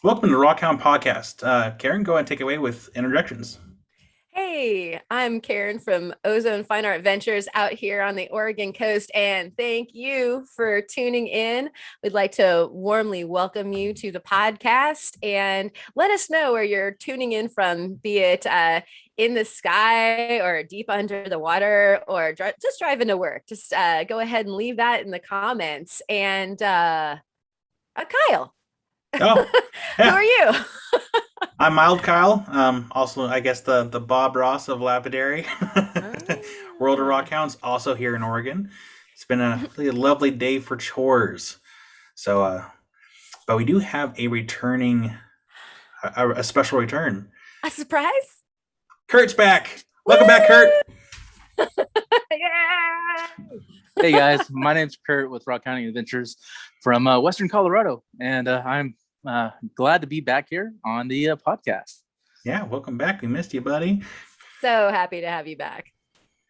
Welcome to Rockhound Podcast. Karen, go ahead and take it away with introductions. Hey, I'm Karen from Ozone Adventures out here on the Oregon coast, and thank you for tuning in. We'd like to warmly welcome you to the podcast and let us know where you're tuning in from, be it in the sky or deep under the water or just driving to work. Just go ahead and leave that in the comments. And Kyle, Oh, who yeah. are you? I'm Mild Kyle. Also, I guess the Bob Ross of Lapidary. World of Ah. Rockhounds, also here in Oregon. It's been a really lovely day for chores. But we do have a returning, a special return. A surprise? Kurt's back. Woo! Welcome back, Kurt. Yeah. Hey guys, my name's Kurt with Rock.Hounding.Adventures from Western Colorado, and I'm glad to be back here on the podcast. Yeah, welcome back. We missed you, buddy. So happy to have you back.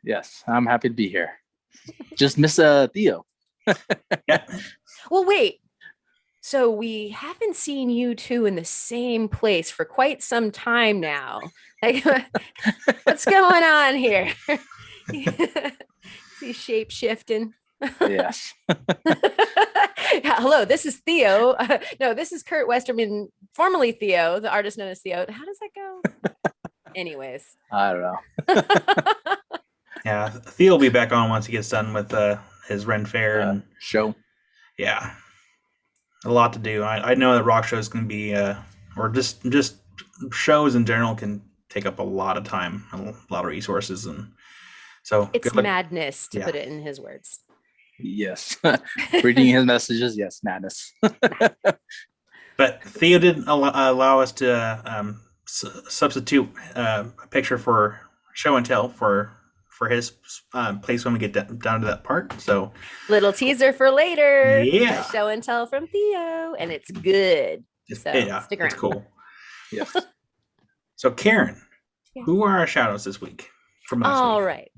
Yes, I'm happy to be here. Just miss Theo. Yeah. Well, wait. So we haven't seen you two in the same place for quite some time now. Like, what's going on here? See shape shifting. Yes. Hello, this is Theo. No, this is Kurt Westerman, formerly Theo, the artist known as Theo. How does that go? Anyways. I don't know. Yeah, Theo will be back on once he gets done with his Ren Fair and show. Yeah, a lot to do. I know that rock shows can be, or just shows in general can take up a lot of time, a lot of resources, and so it's madness to put it in his words. Yes, reading his messages. Yes, madness. But Theo did allow us to substitute a picture for show and tell for his place when we get down to that part. So little teaser for later. Yeah, show and tell from Theo, and it's good. So yeah, stick around. It's cool. Yeah. So Karen, who are our shout-outs this week from last week? All right.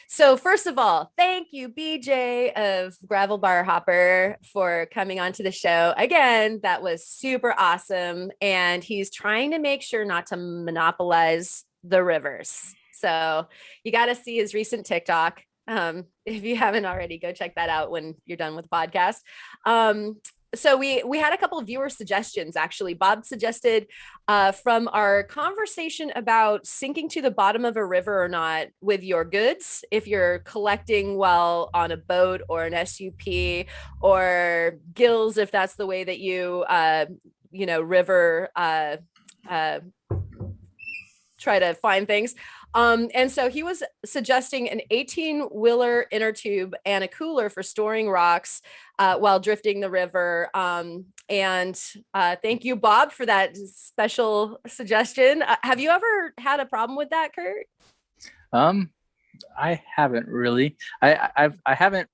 So first of all, thank you, BJ of Gravel Bar Hopper, for coming onto the show. Again, that was super awesome. And he's trying to make sure not to monopolize the rivers. So you got to see his recent TikTok. If you haven't already, go check that out when you're done with the podcast. So we had a couple of viewer suggestions. Actually, Bob suggested from our conversation about sinking to the bottom of a river or not with your goods, if you're collecting while on a boat or an SUP, or gills, if that's the way that you river try to find things. And so he was suggesting an 18-wheeler inner tube and a cooler for storing rocks while drifting the river. And thank you, Bob, for that special suggestion. Have you ever had a problem with that, Kurt? I haven't really. I haven't.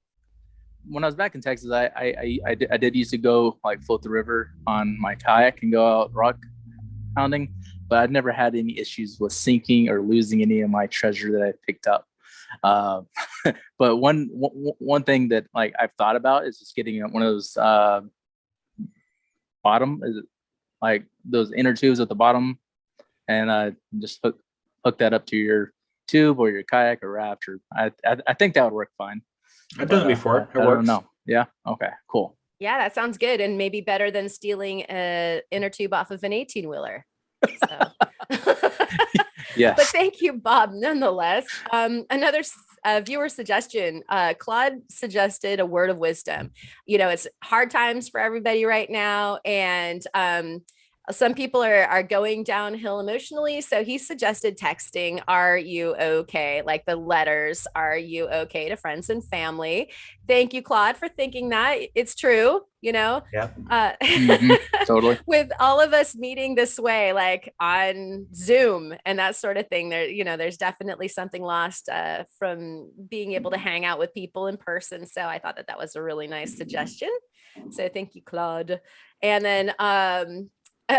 When I was back in Texas, I did used to go like float the river on my kayak and go out rock hounding, but I've never had any issues with sinking or losing any of my treasure that I picked up. But one thing that like I've thought about is just getting one of those bottom, is it like those inner tubes at the bottom, and just hook that up to your tube or your kayak or raft. Or I think that would work fine. I've done it before. I don't know. Yeah. Okay. Cool. Yeah, that sounds good, and maybe better than stealing an inner tube off of an 18-wheeler. So. Yes. But thank you, Bob, nonetheless. Another viewer suggestion, Claude suggested a word of wisdom. It's hard times for everybody right now, and some people are going downhill emotionally. So he suggested texting, "Are you okay?" Like the letters, "Are you okay?" to friends and family. Thank you, Claude, for thinking that. It's true, Yeah. Totally. With all of us meeting this way, like on Zoom and that sort of thing, there's definitely something lost from being able to hang out with people in person. So I thought that was a really nice suggestion. So thank you, Claude. And then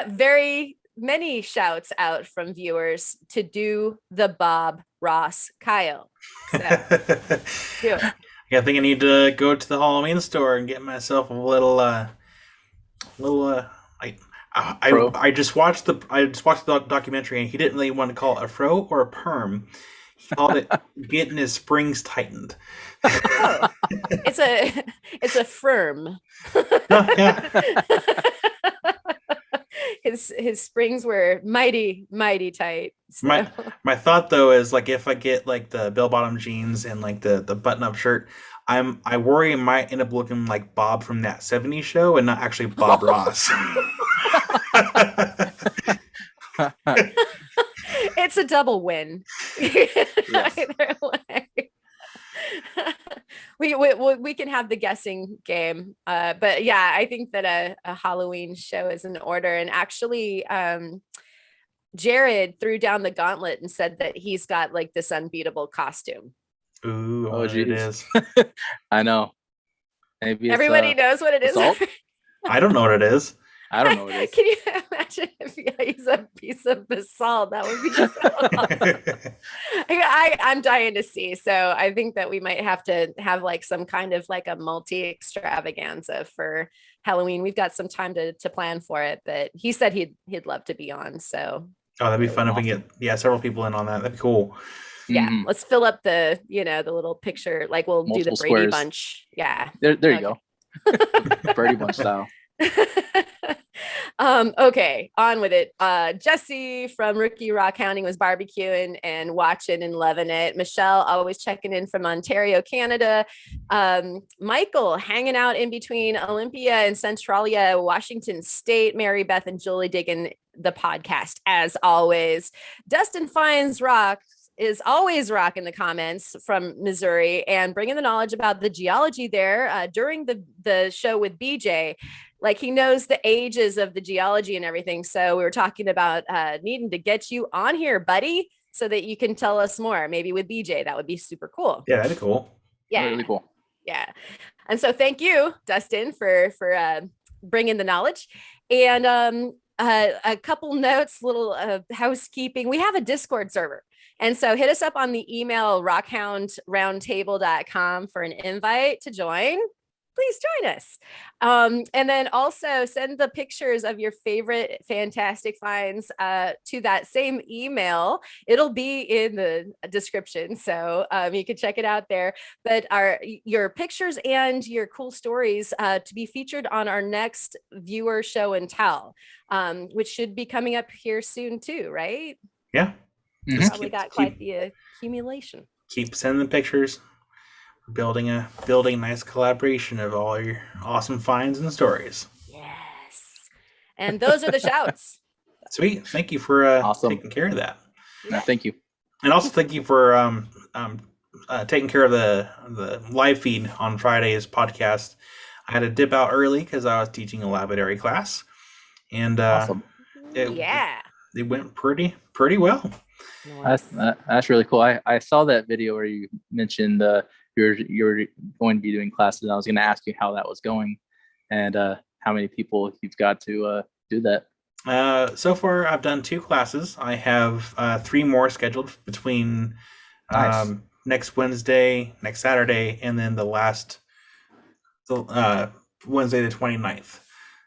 very many shouts out from viewers to do the Bob Ross Kyle. So do it. Yeah, I think I need to go to the Halloween store and get myself a little like Fro? I just watched the documentary, and he didn't really want to call it a fro or a perm. He called it getting his springs tightened. Oh, it's a firm. No, yeah. His springs were mighty tight. So. My thought though is like if I get like the bell bottom jeans and like the button up shirt, I worry it might end up looking like Bob from that '70s show and not actually Bob Ross. It's a double win. Either way. We can have the guessing game, but yeah, I think that a Halloween show is in order. And actually, Jared threw down the gauntlet and said that he's got like this unbeatable costume. Ooh, Oh, it is. I know. Maybe it's, Everybody knows what it is. assault? I don't know what it is. I don't know what it is. Can you imagine if you use a piece of basalt? That would be so awesome. I'm dying to see. So I think that we might have to have like some kind of like a multi extravaganza for Halloween. We've got some time to plan for it, but he said he'd love to be on. So that'd be fun if we get several people in on that. That'd be cool. Yeah, let's fill up the the little picture. Like we'll Multiple do the Brady squares. Bunch. Yeah. There you go. Brady Bunch style. Okay, on with it. Jesse from Rookie Rock Hounding was barbecuing and watching and loving it. Michelle always checking in from Ontario, Canada. Michael hanging out in between Olympia and Centralia, Washington State. Mary Beth and Julie digging the podcast as always. Dustin finds rock is always rocking the comments from Missouri and bringing the knowledge about the geology there during the show with BJ. Like he knows the ages of the geology and everything. So we were talking about needing to get you on here, buddy, so that you can tell us more. Maybe with BJ, that would be super cool. Yeah, that'd be cool. Yeah, really cool. Yeah, and so thank you, Dustin, for bringing the knowledge. And a couple notes, little housekeeping. We have a Discord server. And so hit us up on the email rockhoundroundtable.com for an invite to join. Please join us. And then also send the pictures of your favorite fantastic finds to that same email. It'll be in the description, so you can check it out there. But your pictures and your cool stories to be featured on our next viewer show and tell, which should be coming up here soon too, right? Yeah. Probably got quite the accumulation. Keep sending the pictures. Building a nice collaboration of all your awesome finds and stories. Yes. And those are the shouts. Sweet. Thank you for taking care of that. No, thank you. And also thank you for taking care of the live feed on Friday's podcast. I had to dip out early because I was teaching a lapidary class. And Awesome. It went pretty well. That's really cool. I saw that video where you mentioned you're going to be doing classes, and I was going to ask you how that was going and how many people you've got to do that. So far I've done 2 classes. I have 3 more scheduled between Nice. Next Wednesday, next Saturday, and then the last Wednesday the 29th.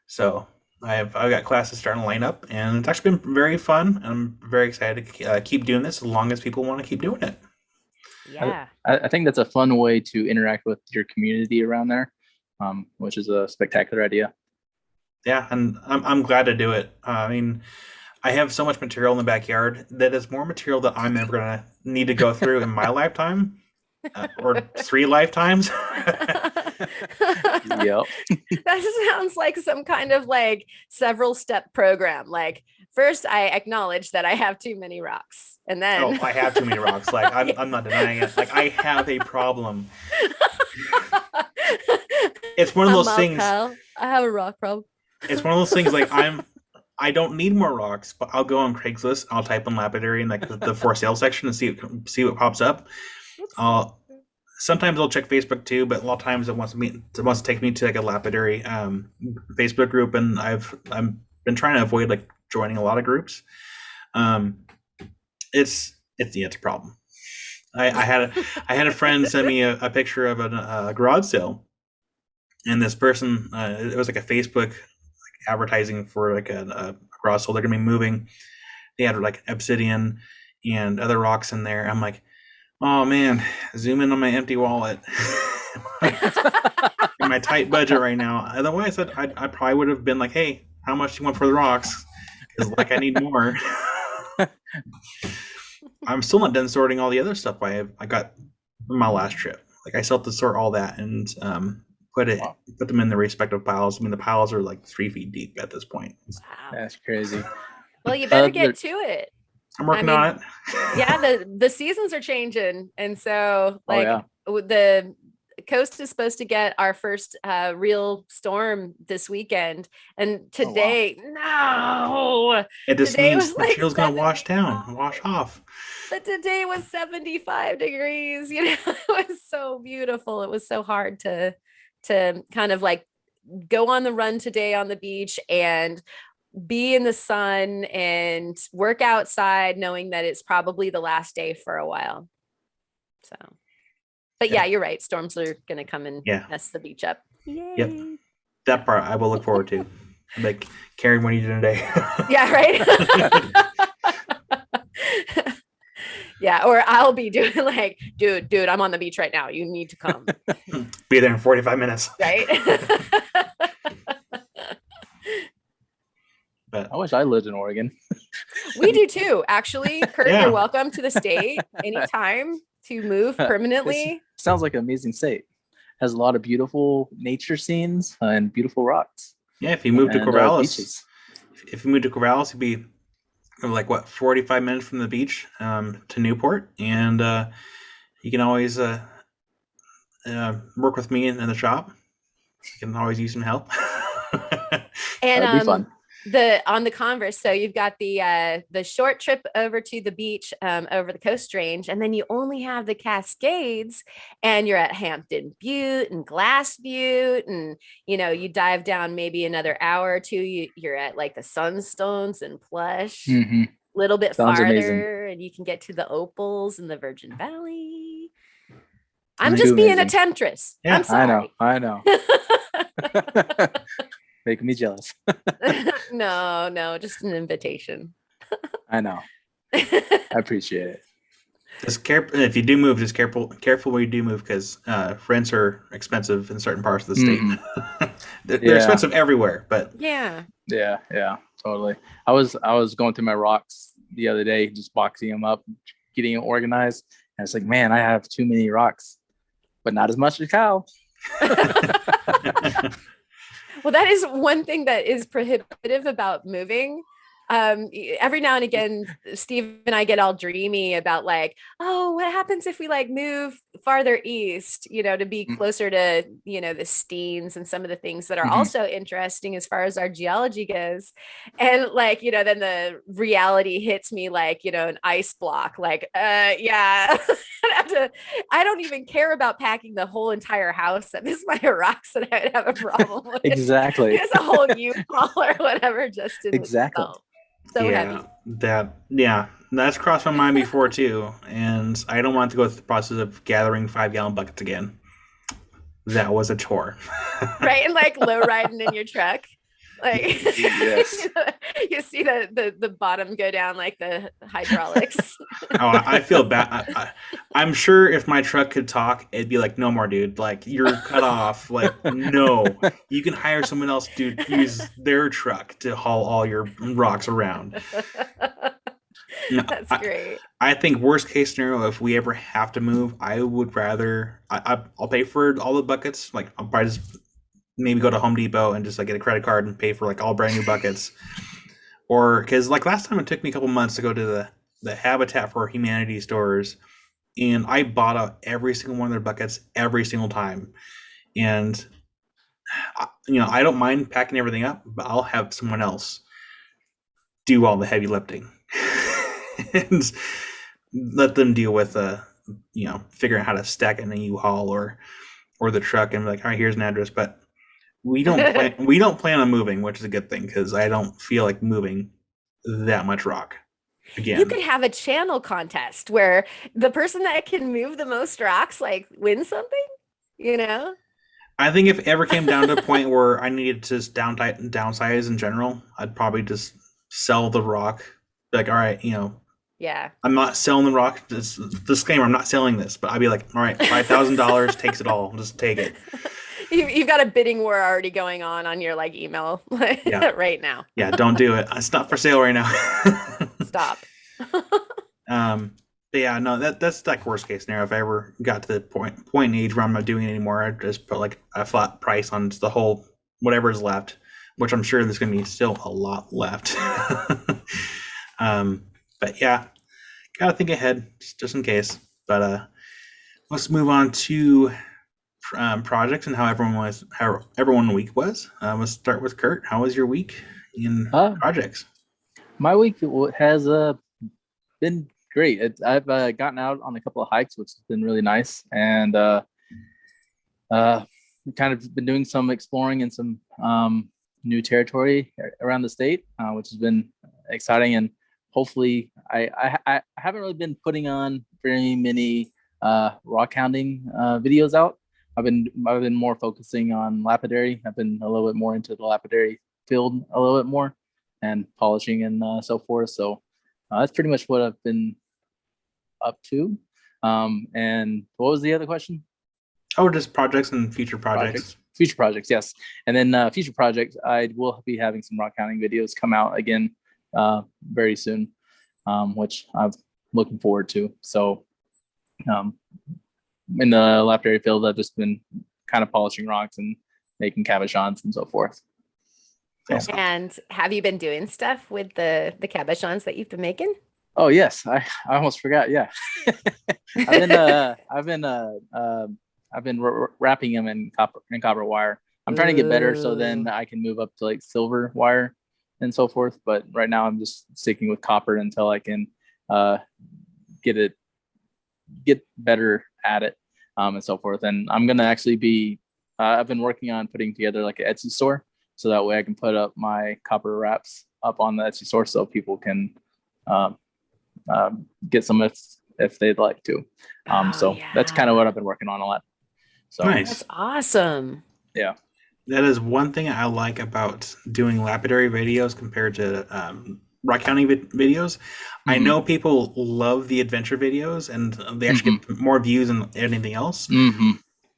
So I've got classes starting to line up, and it's actually been very fun. I'm very excited to keep doing this as long as people want to keep doing it. Yeah. I think that's a fun way to interact with your community around there, which is a spectacular idea. Yeah, and I'm glad to do it. I mean, I have so much material in the backyard that is more material that I'm ever gonna need to go through in my lifetime, or 3 lifetimes. Yep. That sounds like some kind of like several step program. Like first I acknowledge that I have too many rocks, and then I have too many rocks. Like I'm not denying it. Like I have a problem. It's one of those things. Pal. I have a rock problem. It's one of those things. Like I don't need more rocks, but I'll go on Craigslist. I'll type in lapidary in like the for sale section and see what pops up. Sometimes I'll check Facebook too, but a lot of times it wants to take me to like a lapidary Facebook group, and I've been trying to avoid like joining a lot of groups. It's a problem. I had a friend send me a picture of a garage sale, and this person it was like a Facebook advertising for like a cross hole they're gonna be moving. They had like Obsidian and other rocks in there. I'm like, oh man, zoom in on my empty wallet. In my tight budget right now. Otherwise, I probably would have been like, hey, how much do you want for the rocks? Because like I need more. I'm still not done sorting all the other stuff I got from my last trip. Like I still have to sort all that and put them in the respective piles. I mean, the piles are like 3 feet deep at this point. Wow. That's crazy. Well, you better get to it. I'm working on it. Yeah, the seasons are changing, and so like the coast is supposed to get our first real storm this weekend, and today no, it just today means the like chill's gonna wash off. But today was 75 degrees. You know, it was so beautiful. It was so hard to kind of like go on the run today on the beach and be in the sun and work outside knowing that it's probably the last day for a while. So, but yeah, you're right. Storms are going to come and mess the beach up. Yay. Yep. That part I will look forward to. Like, Karen, what are you doing today? Yeah, right. Yeah, or I'll be doing like, dude, I'm on the beach right now. You need to come. Be there in 45 minutes. Right. But I wish I lived in Oregon. We do too, actually. Kurt, you're welcome to the state anytime to move permanently. Sounds like an amazing state. Has a lot of beautiful nature scenes and beautiful rocks. Yeah, if you move to Corvallis, you'd be like 45 minutes from the beach to Newport, and you can always work with me in the shop. You can always use some help. And that'd be fun. On the Converse, so you've got the short trip over to the beach over the Coast Range, and then you only have the Cascades, and you're at Hampton Butte and Glass Butte, and you dive down maybe another hour or two, you're at like the Sunstones and Plush, little bit Sounds farther amazing. and you can get to the Opals in the Virgin Valley. I'm just being a temptress. Yeah, I'm sorry. I know. Making me jealous. No, just an invitation. I know. I appreciate it. Just if you do move, just careful where you do move, because rents are expensive in certain parts of the state. They're expensive everywhere, but yeah, totally. I was going through my rocks the other day, just boxing them up, getting them organized, and it's like, man, I have too many rocks, but not as much as Kyle. Well, that is one thing that is prohibitive about moving. Every now and again, Steve and I get all dreamy about like, oh, what happens if we like move farther east, to be closer to, the Steens and some of the things that are also interesting as far as our geology goes. And like, then the reality hits me like, an ice block, like, yeah, I don't even care about packing the whole entire house at this my rocks that I would have a problem with. Exactly. It's a whole U-Haul or whatever, just in exactly. itself. So heavy. That's crossed my mind before too, and I don't want to go through the process of gathering 5-gallon buckets again. That was a chore. Right, and like low riding in your truck, like yes. You see the bottom go down like the hydraulics. I feel bad. I'm sure if my truck could talk, it'd be like, no more, dude. Like, you're cut off. Like, no. You can hire someone else to use their truck to haul all your rocks around. That's great. I think worst case scenario, if we ever have to move, I would rather I'll pay for all the buckets. Like, I'll probably just maybe go to Home Depot and just like get a credit card and pay for like all brand new buckets. Or because like last time it took me a couple months to go to the Habitat for Humanity stores, and I bought out every single one of their buckets every single time. And I don't mind packing everything up, but I'll have someone else do all the heavy lifting and let them deal with figuring out how to stack it in a U-Haul or the truck, and be like, all right, here's an address. But we don't plan on moving, which is a good thing, because I don't feel like moving that much rock again. You could have a channel contest where the person that can move the most rocks like wins something, I think if it ever came down to a point where I needed to just downsize in general, I'd probably just sell the rock. Like, all right, Yeah. I'm not selling the rock. Disclaimer: I'm not selling this, but I'd be like, all right, $5,000 takes it all. Just take it. You've got a bidding war already going on your like email Yeah, right now. yeah. Don't do it. It's not for sale right now. Stop. But yeah, no, that's like worst case scenario. If I ever got to the point in age where I'm not doing it anymore, I'd just put like a flat price on the whole whatever is left, which I'm sure there's going to be still a lot left. But yeah, gotta think ahead just in case. But let's move on to projects and how everyone week was. Let's start with Kurt. How was your week in projects? My week has been great. I've gotten out on a couple of hikes, which has been really nice, and kind of been doing some exploring in some new territory around the state, which has been exciting. And hopefully, I haven't really been putting on very many rock hounding videos out. I've been more focusing on lapidary. I've been a little bit more into the lapidary field a little bit more, and polishing and so forth. So that's pretty much what I've been up to. And what was the other question? Oh, just projects and future projects. Future projects, yes. And then future projects, I will be having some rock hounding videos come out again very soon, which I'm looking forward to. So in the lapidary field, I've just been kind of polishing rocks and making cabochons and so forth. So. And have you been doing stuff with the cabochons that you've been making? Oh yes, I almost forgot. Yeah, I've been wrapping them in copper wire. I'm trying to get better so then I can move up to like silver wire and so forth. But right now I'm just sticking with copper until I can get better at it and so forth. And I'm gonna actually be I've been working on putting together like an Etsy store, so that way I can put up my copper wraps up on the Etsy store so people can get some if they'd like to. That's kind of what I've been working on a lot. So nice. That's awesome. Yeah. That is one thing I like about doing lapidary videos compared to rock hounding videos. Mm-hmm. I know people love the adventure videos and they actually get more views than anything else. Mm-hmm.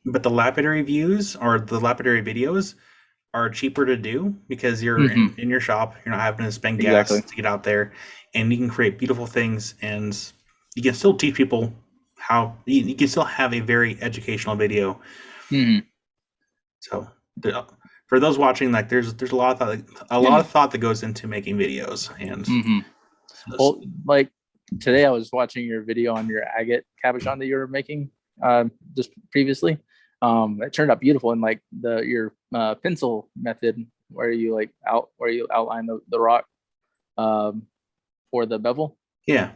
But the lapidary views or the lapidary videos are cheaper to do because you're in your shop. You're not having to spend gas to get out there, and you can create beautiful things, and you can still teach people how. You can still have a very educational video. Mm-hmm. So for those watching, like there's a lot of thought that goes into making videos, and well, like today I was watching your video on your agate cabochon that you were making just previously. It turned out beautiful, and like your pencil method where you outline the rock for the bevel. Yeah,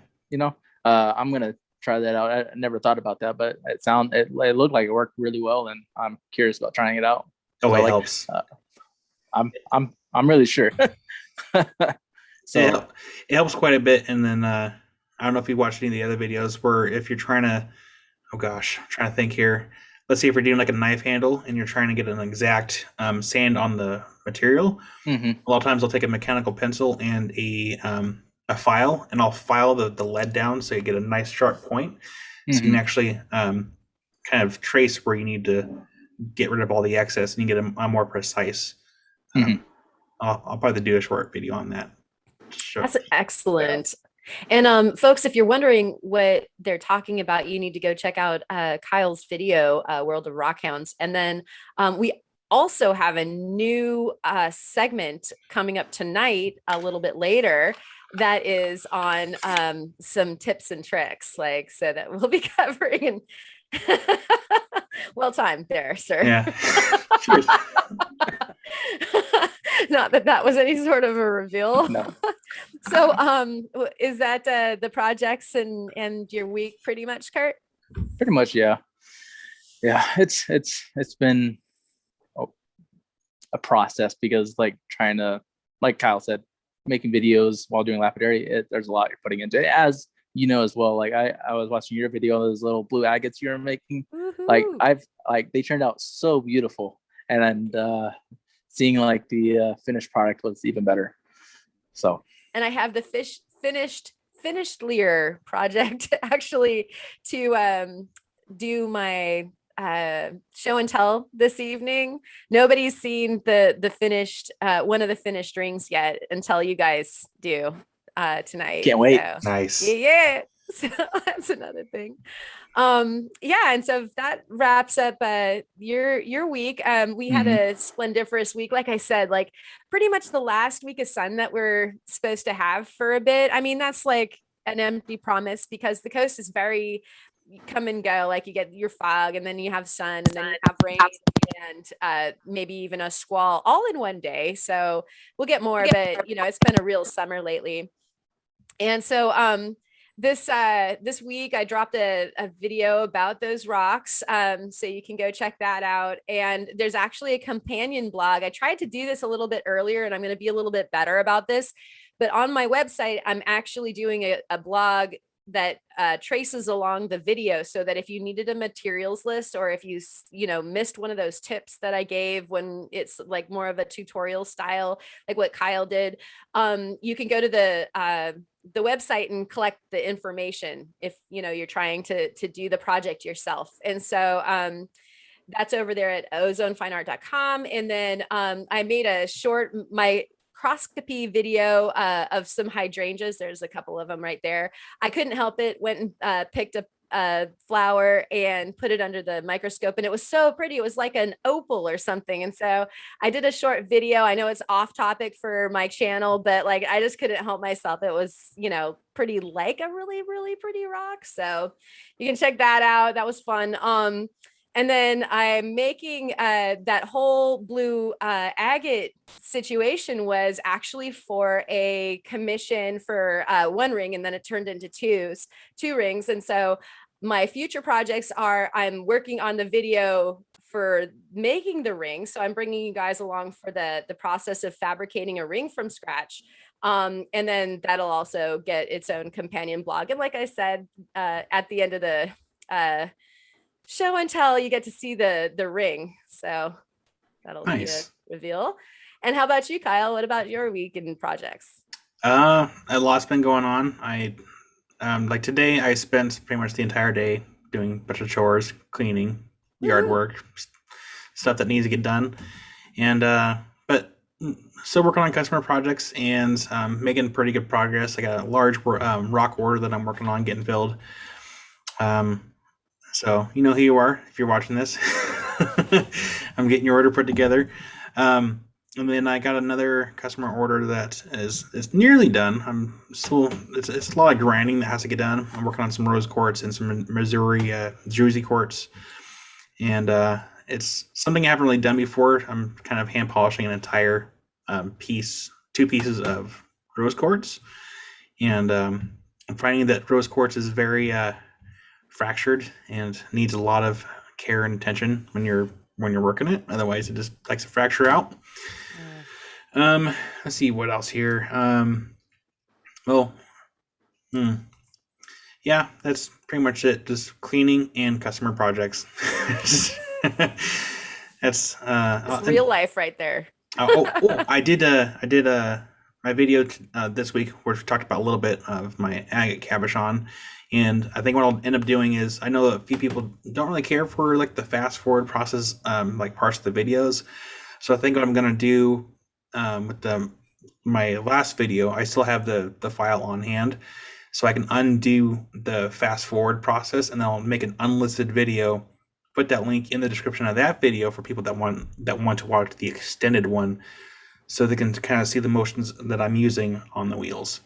I'm gonna try that out. I never thought about that, but it looked like it worked really well, and I'm curious about trying it out. Oh, it helps. I'm really sure. So it helps quite a bit. And then I don't know if you watched any of the other videos where if you're trying to, I'm trying to think here. Let's see if you're doing like a knife handle and you're trying to get an exact sand on the material. Mm-hmm. A lot of times I'll take a mechanical pencil and a file, and I'll file the lead down so you get a nice sharp point. Mm-hmm. So you can actually kind of trace where you need to get rid of all the excess and you get a more precise. I'll probably do a short video on that. That's excellent. And folks, if you're wondering what they're talking about, you need to go check out Kyle's video, World of Rockhounds. And then we also have a new segment coming up tonight, a little bit later, that is on some tips and tricks, so that we'll be covering. Well timed there, sir. Yeah. Cheers. Not that was any sort of a reveal. No. So is that the projects and your week pretty much, Kurt? Pretty much, yeah. It's been a process because trying to, like Kyle said, making videos while doing lapidary, there's a lot you're putting into it, as you know as well. Like I was watching your video of those little blue agates you were making. Woohoo. Like they turned out so beautiful, and seeing like the finished product was even better. So. And I have the finished Lear project actually to do my show and tell this evening. Nobody's seen the finished one of the finished rings yet until you guys do tonight. Can't wait. So, Nice. yeah. So that's another thing. Yeah, and so that wraps up your week. We had a splendiferous week, like I said, like pretty much the last week of sun that we're supposed to have for a bit. I mean, that's like an empty promise because the coast is very come and go. Like you get your fog and then you have sun and then you have rain and maybe even a squall all in one day. So we'll get more, but you know, it's been a real summer lately. And so this week I dropped a video about those rocks, so you can go check that out. And there's actually a companion blog. I tried to do this a little bit earlier and I'm going to be a little bit better about this, but on my website I'm actually doing a blog that traces along the video, so that if you needed a materials list or if you missed one of those tips that I gave when it's like more of a tutorial style, like what Kyle did, you can go to the website and collect the information if you're trying to do the project yourself. And so that's over there at ozonefineart.com. And then I made a short microscopy video of some hydrangeas. There's a couple of them right there. I couldn't help it, went and picked up a flower and put it under the microscope, and it was so pretty. It was like an opal or something. And so I did a short video. I know it's off topic for my channel, but like I just couldn't help myself. It was pretty, like a really, really pretty rock. So you can check that out. That was fun. And then I'm making that whole blue agate situation was actually for a commission for one ring, and then it turned into two rings. And so my future projects are I'm working on the video for making the ring. So I'm bringing you guys along for the process of fabricating a ring from scratch. And then that'll also get its own companion blog. And like I said, at the end of the show and tell, you get to see the ring. So that'll nice. Be a reveal. And how about you, Kyle? What about your week and projects? A lot's been going on. I like today I spent pretty much the entire day doing a bunch of chores, cleaning, yard work, stuff that needs to get done. And but still working on customer projects and making pretty good progress. I got a large rock order that I'm working on getting filled. So you know who you are if you're watching this. I'm getting your order put together. And then I got another customer order that is nearly done. I'm still it's a lot of grinding that has to get done. I'm working on some rose quartz and some Missouri Jersey quartz, and it's something I haven't really done before. I'm kind of hand polishing an entire two pieces of rose quartz, and I'm finding that rose quartz is very fractured and needs a lot of care and attention when you're working it. Otherwise, it just likes to fracture out. Let's see what else here. Yeah, that's pretty much it. Just cleaning and customer projects. That's real life right there. I did my video this week where we talked about a little bit of my agate cabochon. And I think what I'll end up doing is, I know a few people don't really care for like the fast forward process, like parts of the videos. So I think what I'm going to do with my last video, I still have the file on hand, so I can undo the fast forward process, and then I'll make an unlisted video, put that link in the description of that video for people that want to watch the extended one, so they can kind of see the motions that I'm using on the wheels.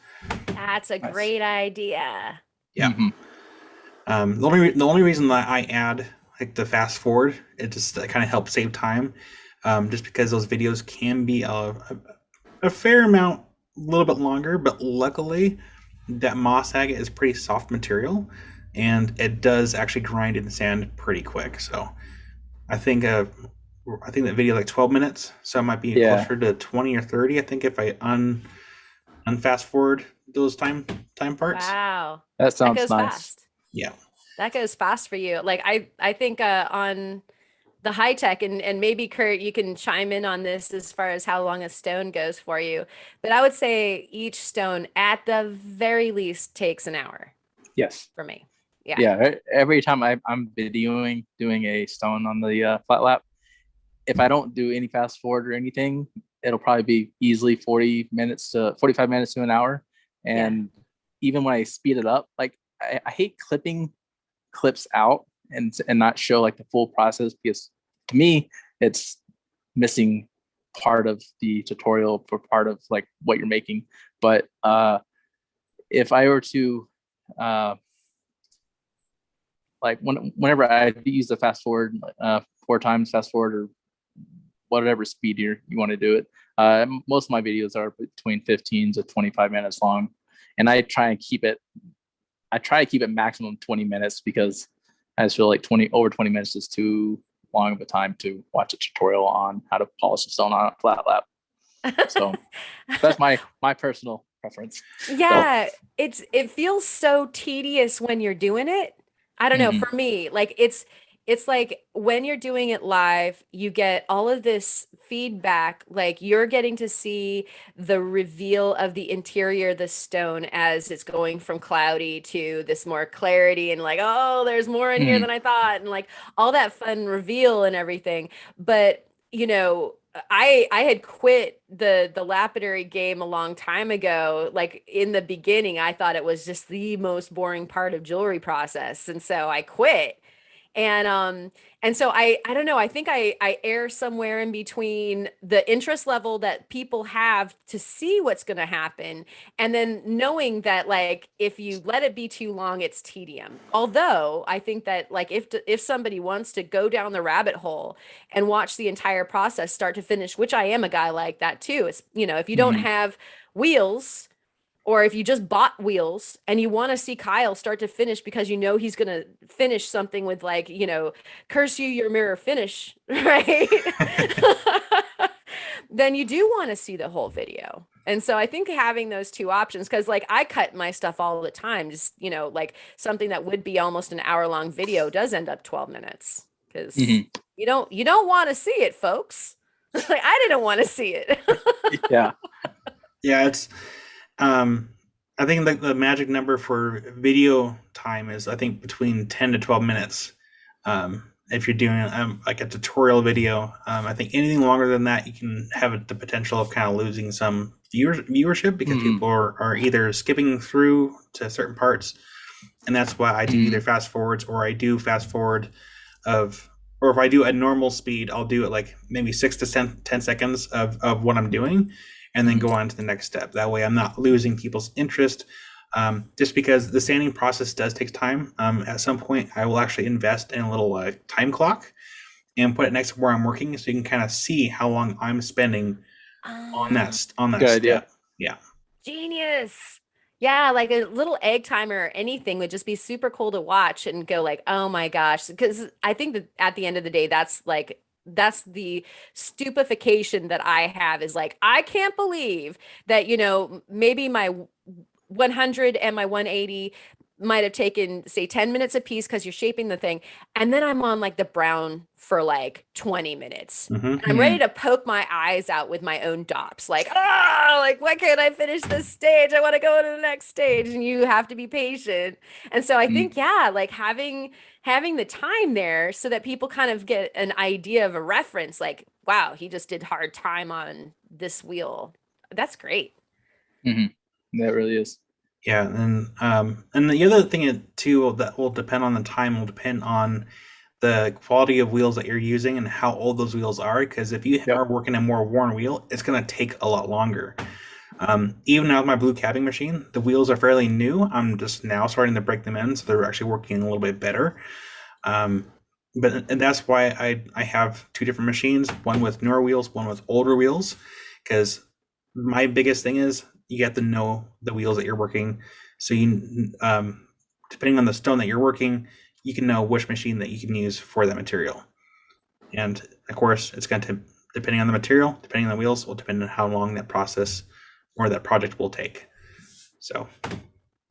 That's a great idea. Yeah. Mm-hmm. The only reason that I add like the fast forward, it just kind of helps save time, just because those videos can be a fair amount, a little bit longer. But luckily, that moss agate is pretty soft material, and it does actually grind in the sand pretty quick. So I think that video like 12 minutes, so it might be closer to 20 or 30. I think if I unfast forward those time time parts. Wow. That sounds goes nice. fast. Yeah. That goes fast for you. Like I think on the high tech, and maybe Kurt, you can chime in on this as far as how long a stone goes for you. But I would say each stone at the very least takes an hour Yes. for me. Yeah. Yeah. Every time I'm videoing doing a stone on the flat lap, if I don't do any fast forward or anything, it'll probably be easily 45 minutes to an hour. And even when I speed it up, like I hate clipping clips out and not show like the full process, because to me it's missing part of the tutorial for part of like what you're making. But if I were to like whenever I use the fast forward 4 times fast forward or whatever speed you want to do it, most of my videos are between 15 to 25 minutes long, and I try to keep it maximum 20 minutes, because I just feel like 20 minutes is too long of a time to watch a tutorial on how to polish a stone on a flat lap. So that's my personal preference. Yeah, it feels so tedious when you're doing it. I don't know, for me, like it's like when you're doing it live, you get all of this feedback, like you're getting to see the reveal of the interior of the stone as it's going from cloudy to this more clarity, and like, oh, there's more in here than I thought, and like all that fun reveal and everything. But I had quit the lapidary game a long time ago. Like in the beginning, I thought it was just the most boring part of jewelry process, and so I quit. And so I don't know, I think I err somewhere in between the interest level that people have to see what's going to happen, and then knowing that like if you let it be too long, it's tedium. Although I think that like if somebody wants to go down the rabbit hole and watch the entire process start to finish, which I am a guy like that too. It's, if you don't have wheels, or if you just bought wheels and you want to see Kyle start to finish because he's going to finish something with like, curse you, your mirror finish, right? Then you do want to see the whole video. And so I think having those two options, because like I cut my stuff all the time, just, like something that would be almost an hour-long video does end up 12 minutes, because you don't want to see it, folks. Like I didn't want to see it. Yeah. Yeah, it's I think like the magic number for video time is, I think, between 10 to 12 minutes. If you're doing like a tutorial video, I think anything longer than that, you can have the potential of kind of losing some viewership, because people are either skipping through to certain parts, and that's why I do either fast forwards, or I do fast forward or if I do a normal speed, I'll do it like maybe 6 to 10 seconds of what I'm doing, and then go on to the next step. That way I'm not losing people's interest, just because the sanding process does take time. At some point, I will actually invest in a little time clock and put it next to where I'm working, so you can kind of see how long I'm spending on that Good step. idea. Yeah. Genius. Yeah, like a little egg timer or anything would just be super cool to watch and go like, oh my gosh. Because I think that at the end of the day, that's the stupefaction that I have, is like, I can't believe that, maybe my 100 and my 180 might have taken, say, 10 minutes a piece because you're shaping the thing. And then I'm on like the brown for like 20 minutes. And I'm ready to poke my eyes out with my own dops. Like, like, why can't I finish this stage? I want to go to the next stage. And you have to be patient. And so I think, like having the time there so that people kind of get an idea of a reference, like, wow, he just did hard time on this wheel. That's great. That really is. Yeah, and the other thing too that will depend on the time will depend on the quality of wheels that you're using and how old those wheels are. Because if you are working a more worn wheel, it's going to take a lot longer. Even now with my blue capping machine, the wheels are fairly new. I'm just now starting to break them in, so they're actually working a little bit better. And that's why I have two different machines, one with newer wheels, one with older wheels, because my biggest thing is you have to know the wheels that you're working. So you, depending on the stone that you're working, you can know which machine that you can use for that material. And of course, it's going to, depending on the material, depending on the wheels, will depend on how long that process or that project will take. So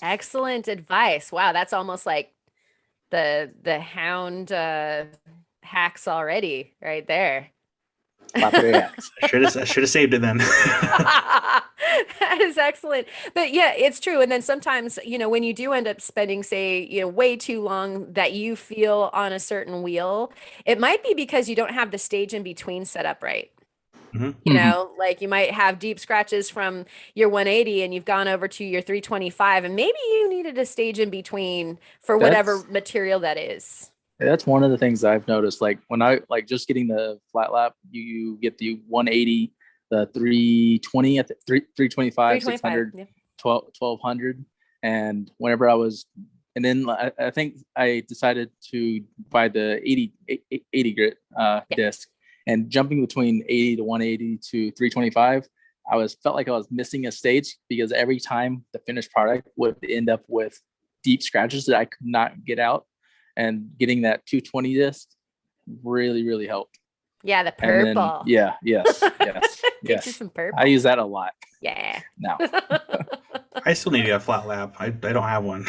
Excellent advice. Wow, that's almost like the hound hacks already right there. Clap your hands. I should have saved it then. That is excellent. But yeah, it's true. And then sometimes, when you do end up spending, say, way too long that you feel on a certain wheel, it might be because you don't have the stage in between set up right. Mhm. Like you might have deep scratches from your 180 and you've gone over to your 325, and maybe you needed a stage in between for whatever That's material that is. that's one of the things I've noticed. Like when I like just getting the flat lap, you get the 180, the 320 at the 325, 325. 600, Yeah. 1200. And whenever I was, and then I think I decided to buy the 80 grit Yeah. disc, and jumping between 80 to 180 to 325. Felt like I was missing a stage because every time the finished product would end up with deep scratches that I could not get out, and getting that 220 disc really, really helped. Yeah, the And then purple. yes, Get you some purple. I use that a lot Yeah. now. I still need to get a flat lap. I don't have one.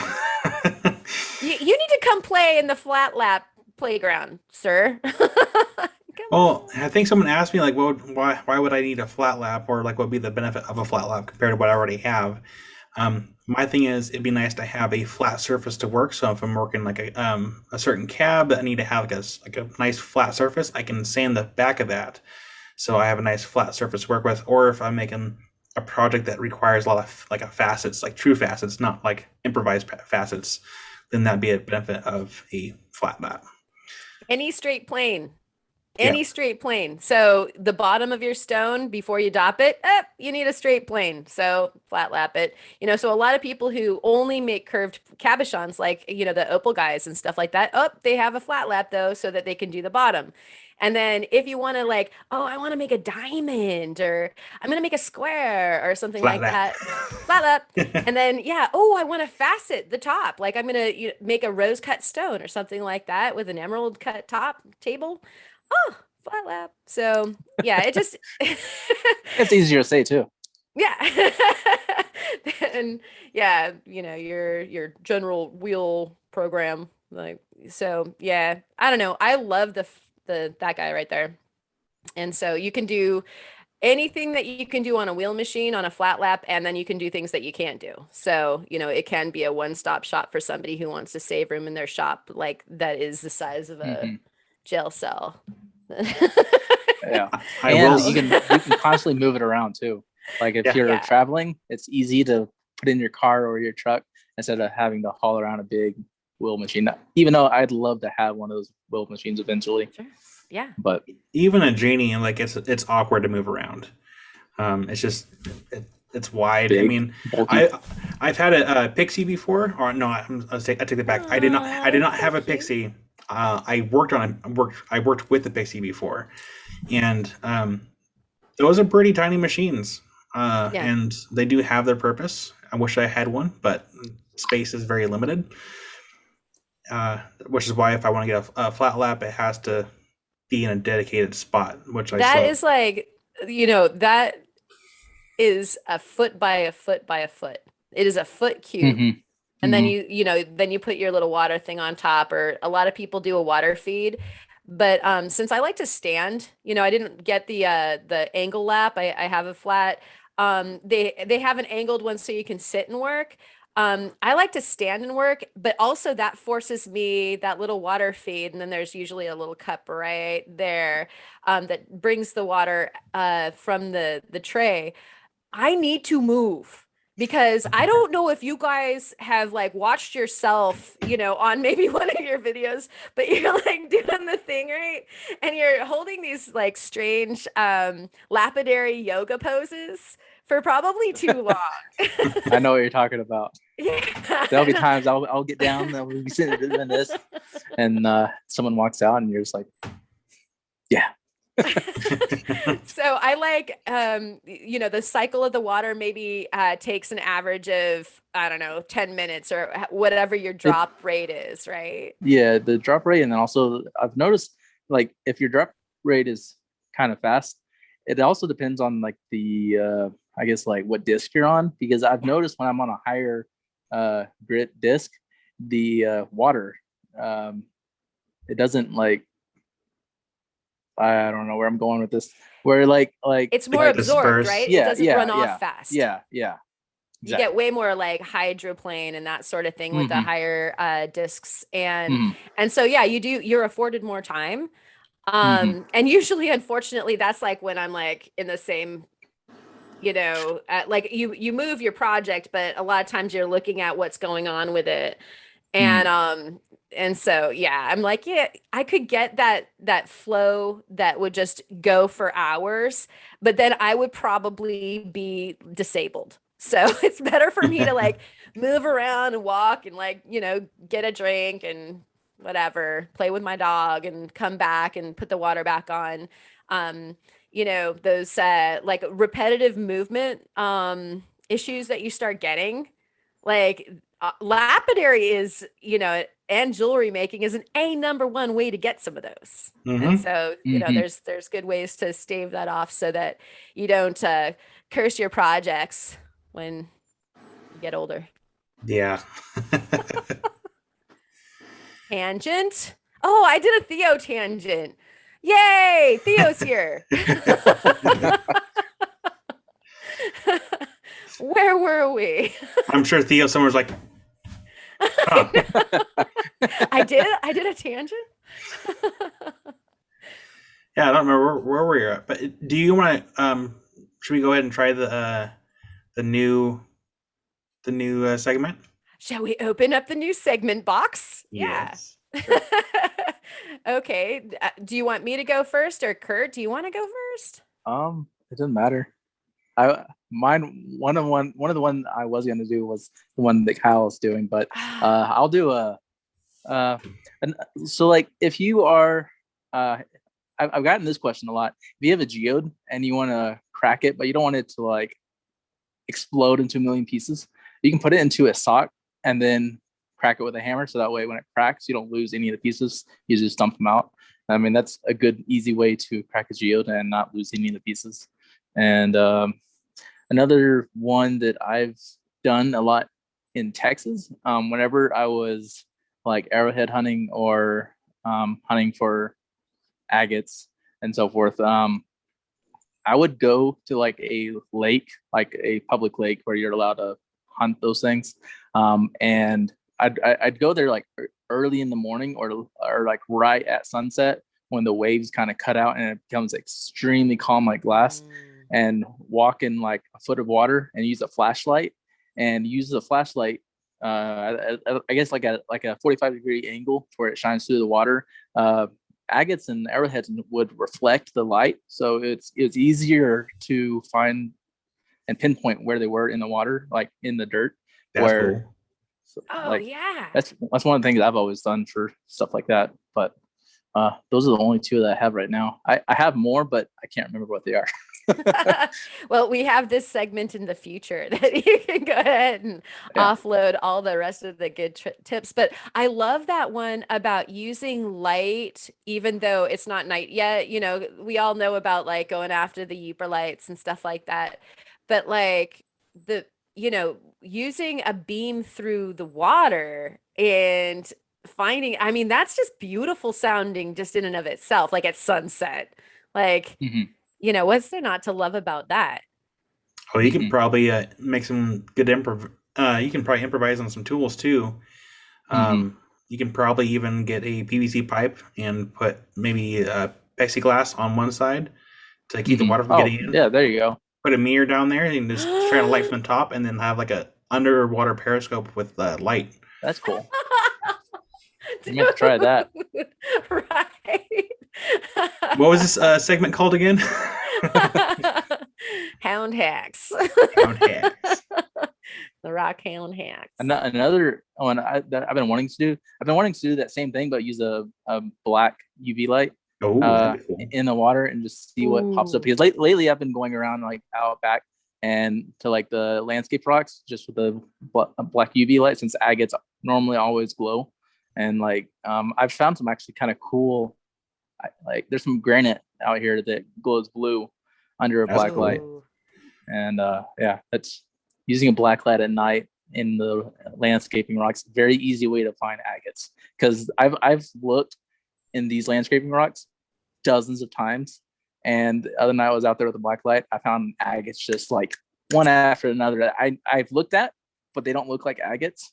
You need to come play in the flat lap playground, sir. Well, I think someone asked me like, why would I need a flat lap, or like what would be the benefit of a flat lap compared to what I already have? My thing is, it'd be nice to have a flat surface to work. So if I'm working like a certain cab that I need to have like a nice flat surface, I can sand the back of that, so I have a nice flat surface to work with. Or if I'm making a project that requires a lot of like facets, like true facets, not like improvised facets, then that'd be a benefit of a flat lap. Any straight plane. Yeah. Any straight plane. So the bottom of your stone before you dop it, you need a straight plane. So flat lap it. So a lot of people who only make curved cabochons, like, the Opal guys and stuff like that, they have a flat lap though, so that they can do the bottom. And then if you want to like, I want to make a diamond, or I'm going to make a square or something Flat like that. lap. Flat lap. And then, I want to facet the top. Like I'm going to make a rose cut stone or something like that with an emerald cut top table. Oh, flat lap. So yeah, it just It's easier to say too. yeah. And yeah, your general wheel program. Like, so yeah, I don't know. I love that guy right there. And so you can do anything that you can do on a wheel machine on a flat lap, and then you can do things that you can't do. So, it can be a one-stop shop for somebody who wants to save room in their shop, like that is the size of a jail cell. Yeah. I And will. you can constantly move it around too. Like if you're traveling, it's easy to put in your car or your truck instead of having to haul around a big wheel machine. Even though I'd love to have one of those wheel machines eventually. Sure. Yeah. But even a genie, like it's awkward to move around. It's just it's wide. Big, I mean, bulky. I've had a Pixie before, or no, I take it back. I did not have a Pixie. I worked with the Pixie before, and those are pretty tiny machines. And they do have their purpose. I wish I had one, but space is very limited. Which is why if I want to get a flat lap, it has to be in a dedicated spot. That is like, that is a foot by a foot by a foot. It is a foot cube. Mm-hmm. And then you put your little water thing on top, or a lot of people do a water feed. But since I like to stand, I didn't get the angle lap. I have a flat. They have an angled one so you can sit and work. I like to stand and work, but also that forces me that little water feed, and then there's usually a little cup right there that brings the water from the tray. I need to move, because I don't know if you guys have like watched yourself, on maybe one of your videos, but you're like doing the thing right, and you're holding these like strange lapidary yoga poses for probably too long. I know what you're talking about. Yeah. There'll be times I'll get down, I'll be sitting doing this, and someone walks out, and you're just like, yeah. So I like, the cycle of the water maybe takes an average of, I don't know, 10 minutes or whatever your drop rate is, right? Yeah, the drop rate. And then also I've noticed, like, if your drop rate is kind of fast, it also depends on like the, I guess, like what disc you're on, because I've noticed when I'm on a higher grit disc, the water, it doesn't like, I don't know where I'm going with this. Where like It's more like absorbed, disperse. right? Yeah, It doesn't yeah, run yeah, off fast. yeah. You get way more like hydroplane and that sort of thing with the higher discs. And so yeah, you're afforded more time. And usually, unfortunately, that's like when I'm like in the same, like you move your project, but a lot of times you're looking at what's going on with it. And so yeah, I'm like, yeah, I could get that flow that would just go for hours, but then I would probably be disabled. So it's better for me to like move around and walk and like, get a drink and whatever, play with my dog and come back and put the water back on. Those like repetitive movement issues that you start getting, like lapidary is, and jewelry making is an number one way to get some of those. And so, there's good ways to stave that off so that you don't curse your projects when you get older. Yeah. Tangent. Oh, I did a Theo tangent. Yay! Theo's here. Where were we? I'm sure Theo somewhere's like, huh. I did a tangent. Yeah, I don't remember where we're at, but do you want to? Should we go ahead and try the new segment? Shall we open up the new segment box? Yes. Yeah. Okay. Do you want me to go first or Kurt? Do you want to go first? It doesn't matter. One of the one I was gonna do was the one that Kyle is doing, but I'll do so like if you are I've gotten this question a lot. If you have a geode and you want to crack it, but you don't want it to like explode into a million pieces, you can put it into a sock and then crack it with a hammer. So that way, when it cracks, you don't lose any of the pieces. You just dump them out. I mean, that's a good, easy way to crack a geode and not lose any of the pieces. And another one that I've done a lot in Texas, whenever I was like arrowhead hunting or hunting for agates and so forth, I would go to like a lake, like a public lake where you're allowed to hunt those things, and I'd go there like early in the morning or like right at sunset when the waves kind of cut out and it becomes extremely calm like glass, and walk in like a foot of water and use a flashlight I guess like a 45-degree angle where it shines through the water. Agates and arrowheads would reflect the light, so it's easier to find and pinpoint where they were in the water, like in the dirt. That's cool. Yeah, that's one of the things I've always done for stuff like that. But those are the only two that I have right now. I have more, but I can't remember what they are. Well, we have this segment in the future that you can go ahead and offload all the rest of the good tips. But I love that one about using light, even though it's not night yet. We all know about like going after the Yeeper lights and stuff like that. But like using a beam through the water and finding, I mean, that's just beautiful sounding just in and of itself, like at sunset. Like, what's there not to love about that? Oh, you can probably make some good improv. You can probably improvise on some tools too. You can probably even get a PVC pipe and put maybe plexiglass on one side to keep the water from getting in. Yeah, there you go. Put a mirror down there and just shine a light from the top, and then have like a underwater periscope with light. That's cool. I'm gonna try that. Right. What was this segment called again? Hound hacks. Hound hacks. The Rockhound hacks. Another one that I've been wanting to do. I've been wanting to do that same thing, but use a black UV light cool. in the water and just see what pops up. Because lately I've been going around like out back and to like the landscape rocks just with the black UV light, since agates normally always glow. And like I've found some actually kind of cool, like there's some granite out here that glows blue under a black light. And that's using a black light at night in the landscaping rocks, very easy way to find agates. Because I've looked in these landscaping rocks dozens of times. And the other night I was out there with a black light, I found agates just like one after another that I've looked at, but they don't look like agates.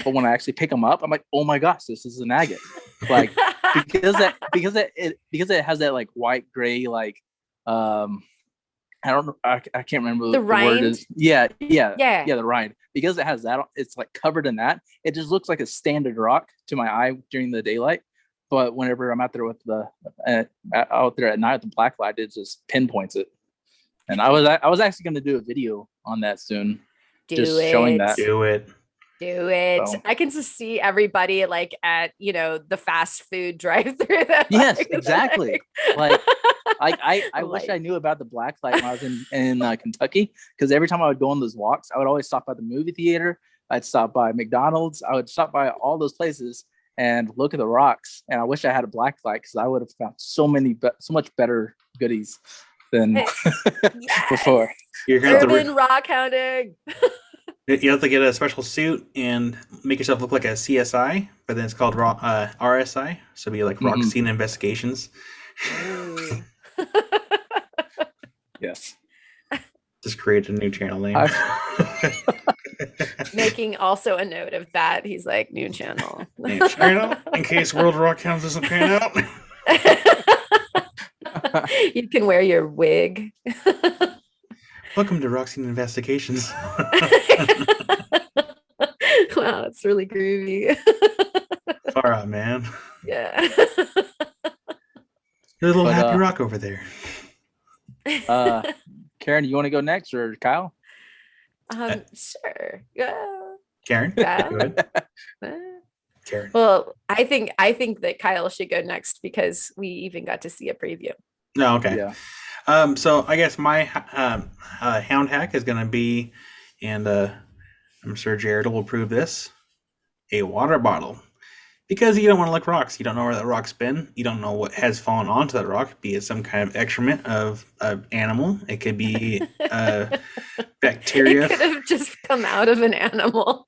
But when I actually pick them up, I'm like, oh my gosh, this is an agate. Like because it has that like white gray like I don't know, I can't remember the word is. Yeah, the rind. Because it has that, it's like covered in that. It just looks like a standard rock to my eye during the daylight. But whenever I'm out there with out there at night with the black light, it just pinpoints it. And I was actually going to do a video on that soon, showing that. Do it. So. I can just see everybody like at the fast food drive-through. Yes, exactly. Like I wish I knew about the black light when I was in Kentucky, because every time I would go on those walks, I would always stop by the movie theater. I'd stop by McDonald's. I would stop by all those places and look at the rocks. And I wish I had a black light, because I would have found so much better goodies than before. You're gonna urban rock hounding. You have to get a special suit and make yourself look like a CSI, but then it's called RSI, so it'd be like Rock Scene Investigations. Yes. Just create a new channel name. Making also a note of that. He's like, new channel. New channel, in case World Rock Hounds doesn't pan out. You can wear your wig. Welcome to Rock Scene Investigations. Wow, it's really groovy. Far out, man. Yeah. You're a little happy rock over there. Karen, you want to go next, or Kyle? Sure. Yeah. Karen? Yeah. Go ahead. Karen. Well, I think that Kyle should go next, because we even got to see a preview. No, okay. Yeah. So I guess my hound hack is going to be, and I'm sure Jared will approve this, a water bottle. Because you don't want to lick rocks. You don't know where that rock's been. You don't know what has fallen onto that rock, be it some kind of excrement of an animal. It could be bacteria. It could have just come out of an animal.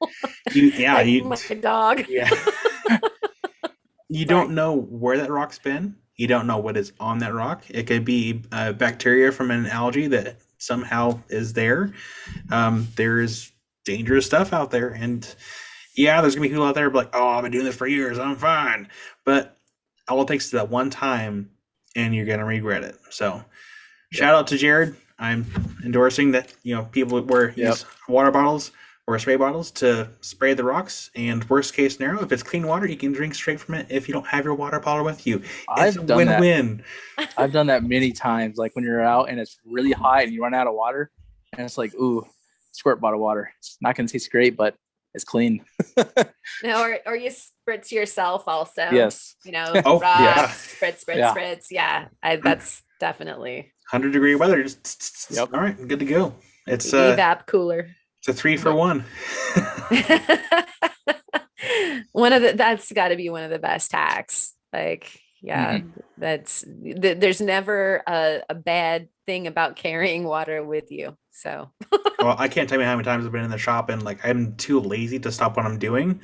My dog. Yeah. You don't know where that rock's been. You don't know what is on that rock. It could be bacteria from an algae that somehow is there. There's dangerous stuff out there, and yeah, there's gonna be people out there like, oh, I've been doing this for years, I'm fine. But all it takes is that one time, and you're gonna regret it. So, shout out to Jared. I'm endorsing that. People use water bottles or spray bottles to spray the rocks. And worst case scenario, if it's clean water, you can drink straight from it. If you don't have your water bottle with you, it's a win-win. I've done that many times. Like when you're out and it's really hot and you run out of water, and it's like, ooh, squirt bottle water. It's not gonna taste great, but it's clean. No, or you spritz yourself also. Yes. Rocks, spritz. Yeah, that's definitely 100-degree weather. Just all right, good to go. It's evap cooler. It's a 3 for 1. That's got to be one of the best hacks. Like, yeah, there's never a bad thing about carrying water with you. So, well, I can't tell you how many times I've been in the shop and like I'm too lazy to stop what I'm doing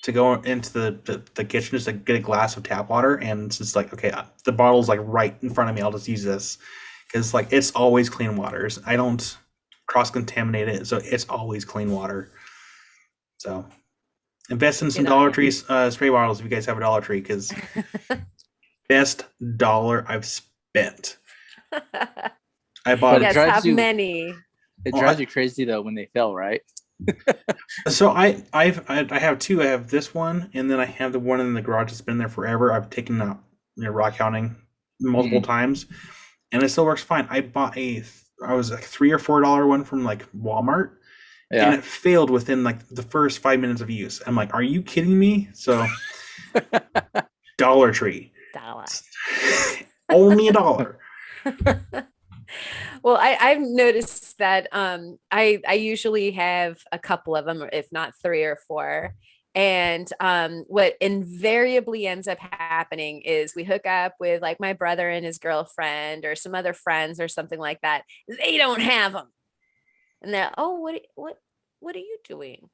to go into the kitchen just to get a glass of tap water, and it's just like, okay, the bottle's like right in front of me. I'll just use this because like it's always clean waters. I don't cross-contaminate it, so it's always clean water. So invest in some Dollar Tree spray bottles if you guys have a Dollar Tree, because best dollar I've spent. I bought many. It drives you crazy though when they fail, right? So I have two. I have this one, and then I have the one in the garage that's been there forever. I've taken out rock hounding multiple times, and it still works fine. I bought I was like $3 or $4 one from like Walmart, and it failed within like the first 5 minutes of use. I'm like, are you kidding me? So Dollar Tree, only $1. Well, I've noticed that I usually have a couple of them, if not 3 or 4. And what invariably ends up happening is we hook up with like my brother and his girlfriend or some other friends or something like that. They don't have them, and they're, oh, what are you doing?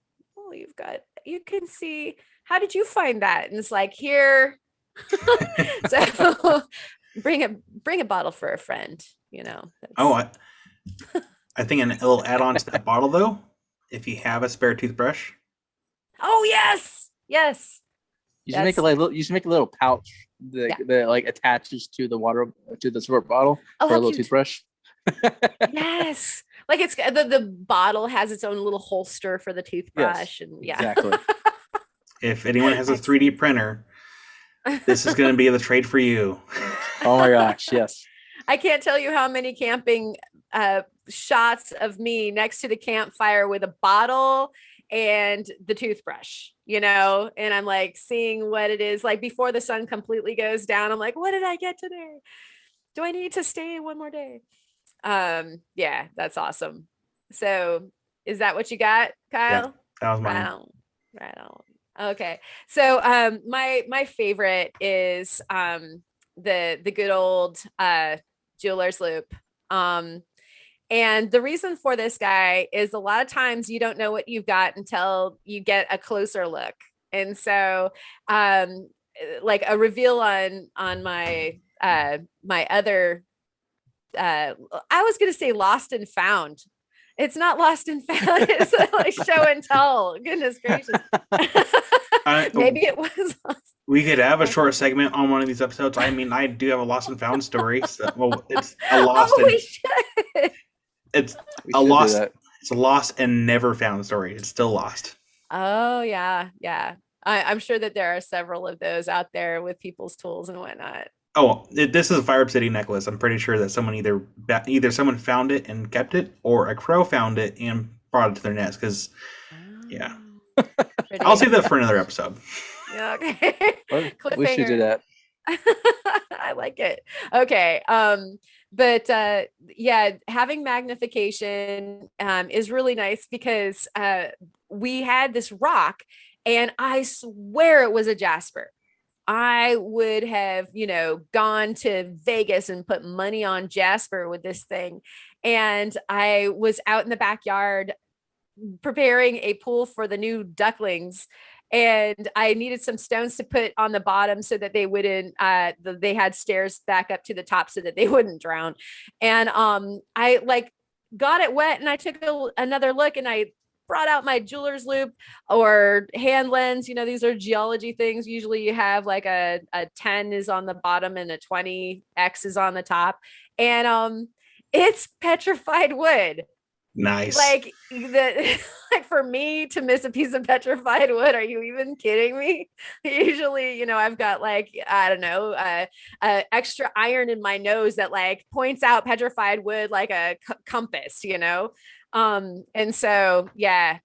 oh, you can see, how did you find that? And it's like, here. So bring a bottle for a friend, I think a little add-on to that bottle, though, if you have a spare toothbrush. Oh, yes. You should make a little pouch that like attaches to the water, to the squirt bottle for a little toothbrush. Yes. Like it's the bottle has its own little holster for the toothbrush. Yes, and yeah. Exactly. If anyone has a 3D printer, this is going to be the trade for you. Oh my gosh, yes. I can't tell you how many camping shots of me next to the campfire with a bottle and the toothbrush, and I'm like seeing what it is like before the sun completely goes down. I'm like, what did I get today? Do I need to stay one more day? Yeah, that's awesome. So is that what you got, Kyle? Yeah, that was mine. Right on. Okay. So my favorite is the good old jeweler's loop. And the reason for this guy is a lot of times you don't know what you've got until you get a closer look. And so like a reveal on my my other I was going to say lost and found. It's not lost and found. It's like show and tell. Goodness gracious. Maybe it was lost. We could have a short segment on one of these episodes. I mean, I do have a lost and found story. So, well, it's a lost. We should. It's a lost. It's a lost and never found story. It's still lost. Oh yeah. I'm sure that there are several of those out there with people's tools and whatnot. Oh, this is a fire obsidian necklace. I'm pretty sure that someone either someone found it and kept it, or a crow found it and brought it to their nest. Because, yeah, I'll save that for another episode. Yeah, okay. We should do that. I like it. Okay. But yeah, having magnification is really nice because we had this rock, and I swear it was a jasper. I would have, gone to Vegas and put money on jasper with this thing. And I was out in the backyard preparing a pool for the new ducklings. And I needed some stones to put on the bottom so that they wouldn't, they had stairs back up to the top so that they wouldn't drown. And I like got it wet, and I took another look, and I brought out my jeweler's loop or hand lens. These are geology things. Usually you have like a 10 is on the bottom and a 20X is on the top. And it's petrified wood. Nice. Like for me to miss a piece of petrified wood, are you even kidding me? Usually, I've got like, I don't know, extra iron in my nose that like points out petrified wood like a compass, and so, yeah,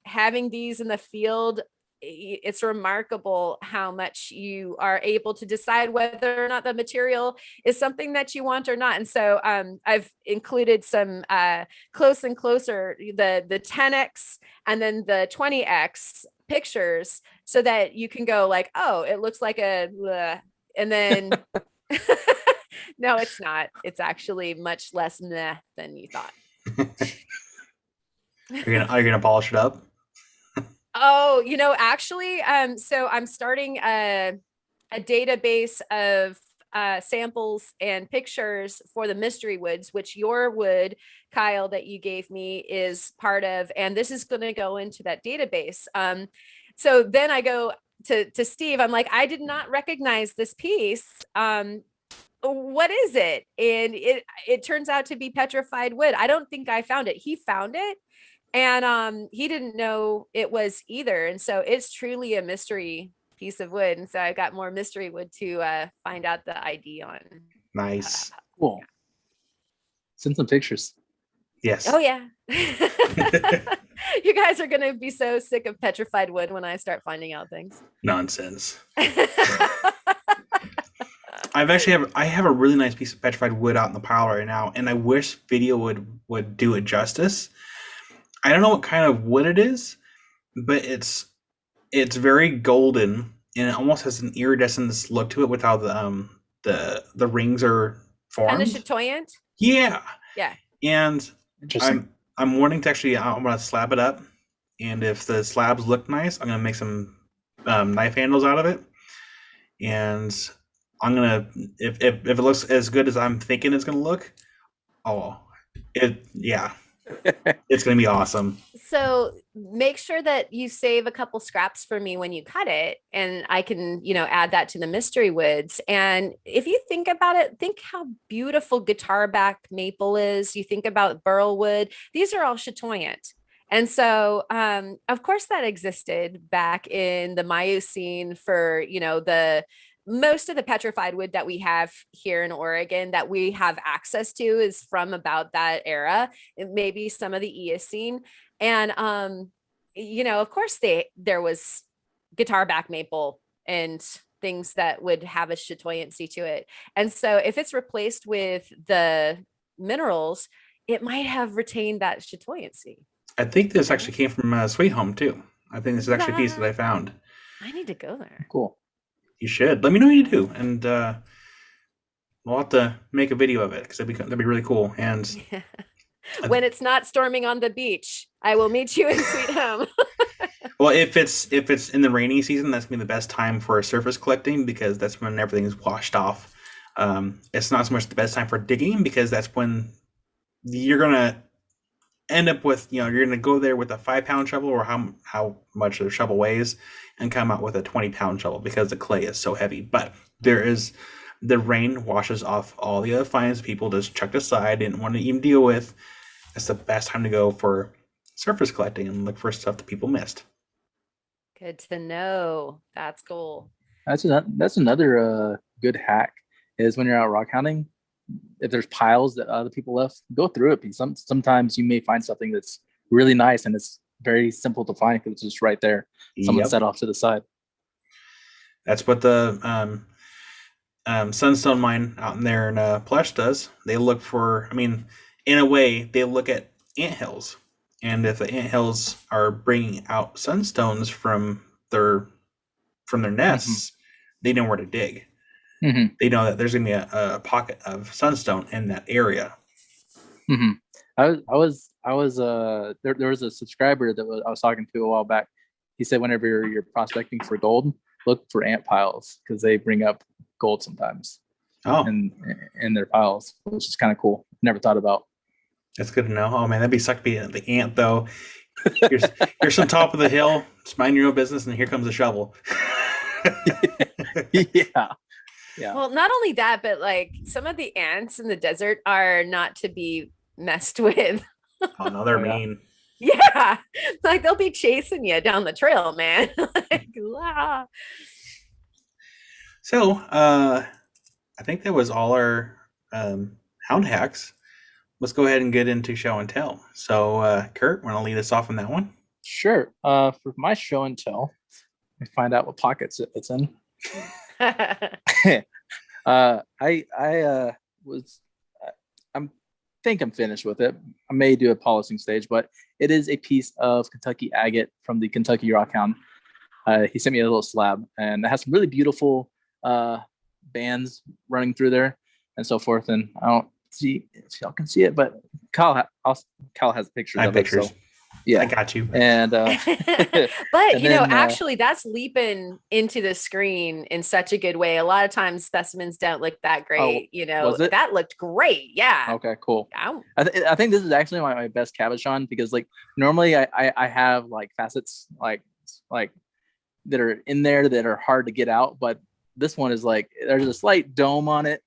having these in the field, it's remarkable how much you are able to decide whether or not the material is something that you want or not. And so I've included some close and closer, the 10X and then the 20X pictures so that you can go like, oh, it looks like and then no, it's not. It's actually much less meh than you thought. Are you gonna polish it up? Oh, actually, so I'm starting a database of samples and pictures for the mystery woods, which your wood, Kyle, that you gave me is part of, and this is going to go into that database. So then I go to Steve. I'm like, I did not recognize this piece. What is it? And it turns out to be petrified wood. I don't think I found it. He found it, and he didn't know it was either. And so it's truly a mystery piece of wood. And so I got more mystery wood to find out the ID on. Nice. Cool. Send some pictures. Yes. Oh yeah. You guys are gonna be so sick of petrified wood when I start finding out things. Nonsense. I have a really nice piece of petrified wood out in the pile right now, and I wish video would do it justice. I don't know what kind of wood it is, but it's very golden, and it almost has an iridescent look to it with how the rings are formed. Kind of chatoyant. Yeah. Yeah. And Interesting. I'm wanting to actually, I'm gonna slab it up and if the slabs look nice, I'm gonna make some knife handles out of it, and I'm gonna if it looks as good as I'm thinking it's gonna look, oh, it's gonna be awesome. So make sure that you save a couple scraps for me when you cut it, and I can, add that to the mystery woods. And if you think about it, think how beautiful guitar back maple is. You think about burl wood. These are all chatoyant. And so, of course, that existed back in the Miocene for, the most of the petrified wood that we have here in Oregon that we have access to is from about that era. Maybe some of the Eocene. And of course there was guitar back maple and things that would have a chatoyancy to it. And so if it's replaced with the minerals, it might have retained that chatoyancy. I think this actually came from Sweet Home too. I think this is actually a piece that I found. I need to go there. Cool. You should. Let me know what you do, and we'll have to make a video of it because that'd be really cool. And when it's not storming on the beach, I will meet you in Sweet Home. Well, if it's in the rainy season, that's gonna be the best time for surface collecting because that's when everything is washed off. It's not so much the best time for digging because that's when you're gonna end up with, you're gonna go there with a 5-pound shovel or how much a shovel weighs, and come out with a 20-pound shovel because the clay is so heavy. But the rain washes off all the other fines people just chucked aside, didn't want to even deal with. It's the best time to go for surface collecting and look for stuff that people missed. Good to know. That's cool. That's another good hack is when you're out rock hounding, if there's piles that other people left, go through it. Because sometimes you may find something that's really nice and it's very simple to find because it's just right there. Someone set off to the side. That's what the Sunstone mine out in there in Plush does. They look for, in a way, they look at anthills. And if the anthills are bringing out sunstones from their nests, they know where to dig. Mm-hmm. They know that there's going to be a pocket of sunstone in that area. Mm-hmm. I was there was a subscriber that I was talking to a while back. He said whenever you're prospecting for gold, look for ant piles because they bring up gold sometimes. In their piles, which is kind of cool. Never thought about. That's good to know. Oh man, that'd be suck to be the ant though. You're on top of the hill, just mind your own business, and here comes a shovel. Yeah. Well, not only that, but like some of the ants in the desert are not to be messed with. Oh no, they're mean. Yeah, like they'll be chasing you down the trail, man. Like, wow. So, I think that was all our hound hacks. Let's go ahead and get into show and tell. So, Kurt, want to lead us off on that one? Sure. For my show and tell, I find out what pockets it's in. I'm finished with it. I may do a polishing stage, but it is a piece of Kentucky agate from the Kentucky Rockhound. He sent me a little slab, and it has some really beautiful bands running through there and so forth. And I don't see if y'all can see it, but Kyle has pictures of it. So yeah, I got you. And but and then, actually that's leaping into the screen in such a good way. A lot of times specimens don't look that great. That looked great. Yeah. Okay, cool. Ow. I think this is actually my best cabochon because like normally I have like facets like that are in there that are hard to get out, but this one is like there's a slight dome on it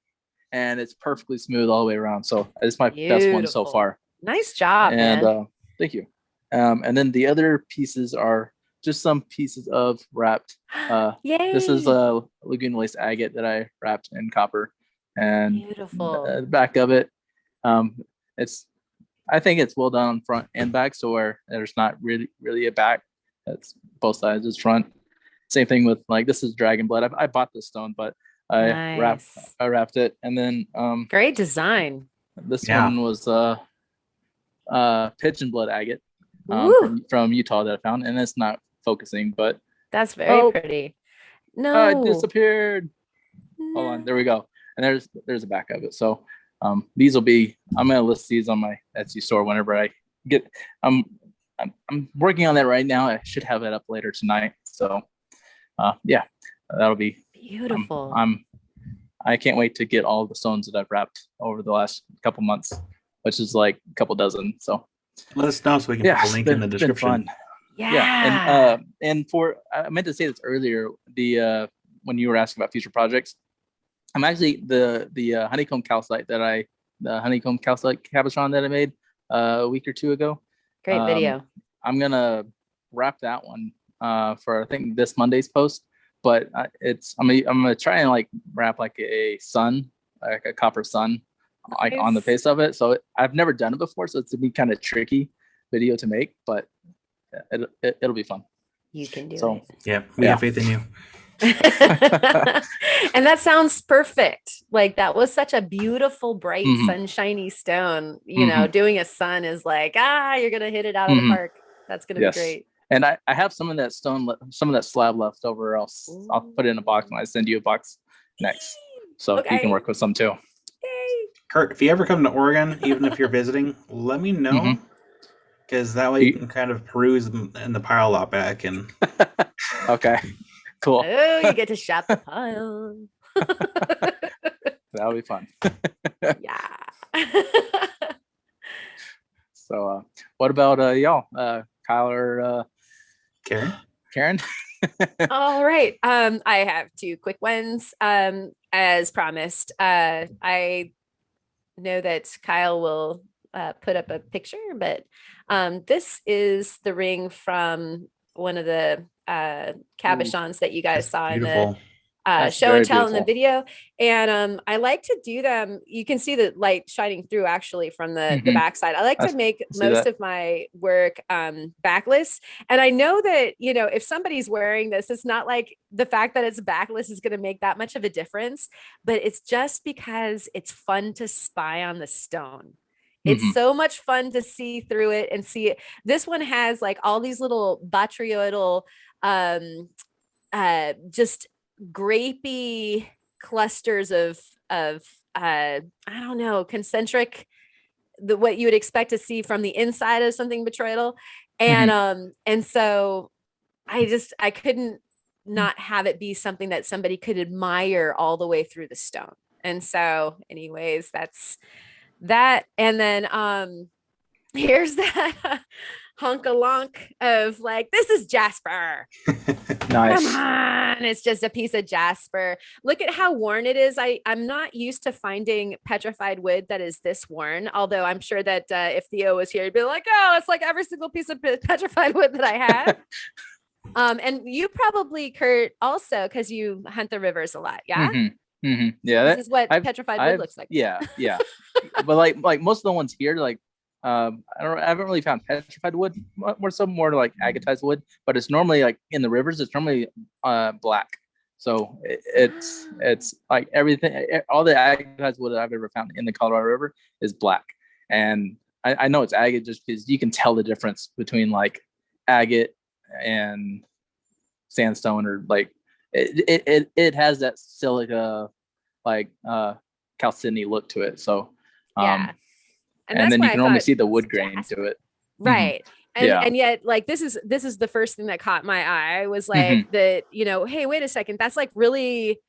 and it's perfectly smooth all the way around. So it's my best one so far. Nice job, and man. Thank you. And then the other pieces are just some pieces of wrapped. Yay. This is a lagoon lace agate that I wrapped in copper, and beautiful. The back of it, I think it's well done on front and back, so where there's not really a back. That's both sides. It's front. Same thing with like this is dragon blood. I bought this stone, but I wrapped it, and then great design. This one was pigeon blood agate. From Utah that I found, and it's not focusing, but that's very pretty. No, it disappeared. No. Hold on, there we go. And there's a back of it. So these will be. I'm gonna list these on my Etsy store whenever I get. I'm working on that right now. I should have it up later tonight. So yeah, that'll be Beautiful. I can't wait to get all the stones that I've wrapped over the last couple months, which is like a couple dozen. So let us know so we can put a link in the it's been description. fun. Yeah, and for I meant to say this earlier, the when you were asking about future projects, I'm actually the honeycomb calcite cabochon that I made a week or two ago. Great video. I'm gonna wrap that one for I think this Monday's post, but I'm gonna try and like wrap like a sun, like a copper sun, like on the face of it. So I've never done it before, so it's gonna be kind of tricky video to make, but it'll be fun. You can do it. Yeah, we have faith in you. And that sounds perfect. Like that was such a beautiful, bright, sunshiny stone. You know, doing a sun is like, you're gonna hit it out of the park. That's gonna be great. And I have some of that stone, some of that slab left over. I'll put it in a box and I send you a box next, so you can work with some too. Yay. Kurt, if you ever come to Oregon, even if you're visiting, let me know, because that way you can kind of peruse in the pile out back and. Okay. Cool. Oh, you get to shop the pile. That'll be fun. Yeah. So, what about y'all, Kyle or Karen? All right. I have two quick ones. As promised, I know that Kyle will put up a picture, but this is the ring from one of the cabochons that you guys saw in the show and tell in the video. And I like to do them. You can see the light shining through actually from the backside. I like to make most of my work backless. And I know that, you know, if somebody's wearing this, it's not like the fact that it's backless is going to make that much of a difference, but it's just because it's fun to spy on the stone. It's so much fun to see through it and see it. This one has like all these little botryoidal, just grapey clusters of I don't know, concentric, what you would expect to see from the inside of something botryoidal. And so I couldn't not have it be something that somebody could admire all the way through the stone. And so anyways, that's that. And then here's that hunk-a-lunk of like, this is Jasper. Nice. Come on. It's just a piece of Jasper. Look at how worn it is. I'm not used to finding petrified wood that is this worn, although I'm sure that if Theo was here, he'd be like, oh, it's like every single piece of petrified wood that I have. And you probably, Kurt, also, because you hunt the rivers a lot. Yeah. Yeah, this is what petrified wood looks like. Yeah. But like most of the ones here, like I haven't really found petrified wood, more like agatized wood, but it's normally like in the rivers, it's normally black. So it's like everything, all the agatized wood that I've ever found in the Colorado River is black. And I know it's agate just because you can tell the difference between like agate and sandstone, or like it has that silica, like calciny look to it. So and then you can only see the wood grain to it. Right. And yet like this is the first thing that caught my eye was like that, you know, hey, wait a second, that's like really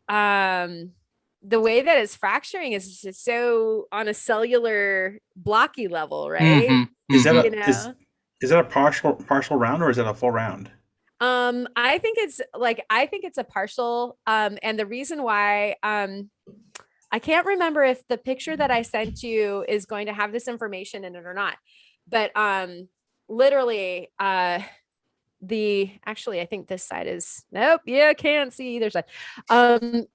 the way that it's fracturing is just so on a cellular blocky level, right? Is that a partial round or is it a full round? I think it's a partial. And the reason why, I can't remember if the picture that I sent you is going to have this information in it or not, but, literally, actually, I think this side is, nope. Yeah. Can't see either side.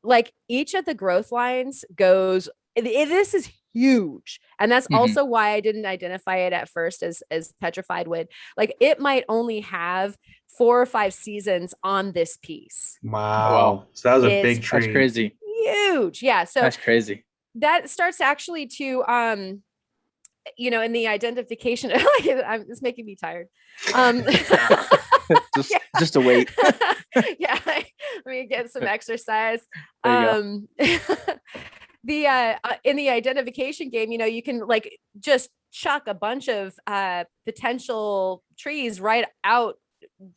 Like each of the growth lines goes, this is huge. And that's also why I didn't identify it at first as petrified wood. Like it might only have 4 or 5 seasons on this piece. Wow. So that was a big tree. That's crazy. Huge. Yeah. So that's crazy. That starts actually to, you know, in the identification, it's making me tired. Just to wait. Yeah. Let me get some exercise. in the identification game, you can like just chuck a bunch of potential trees right out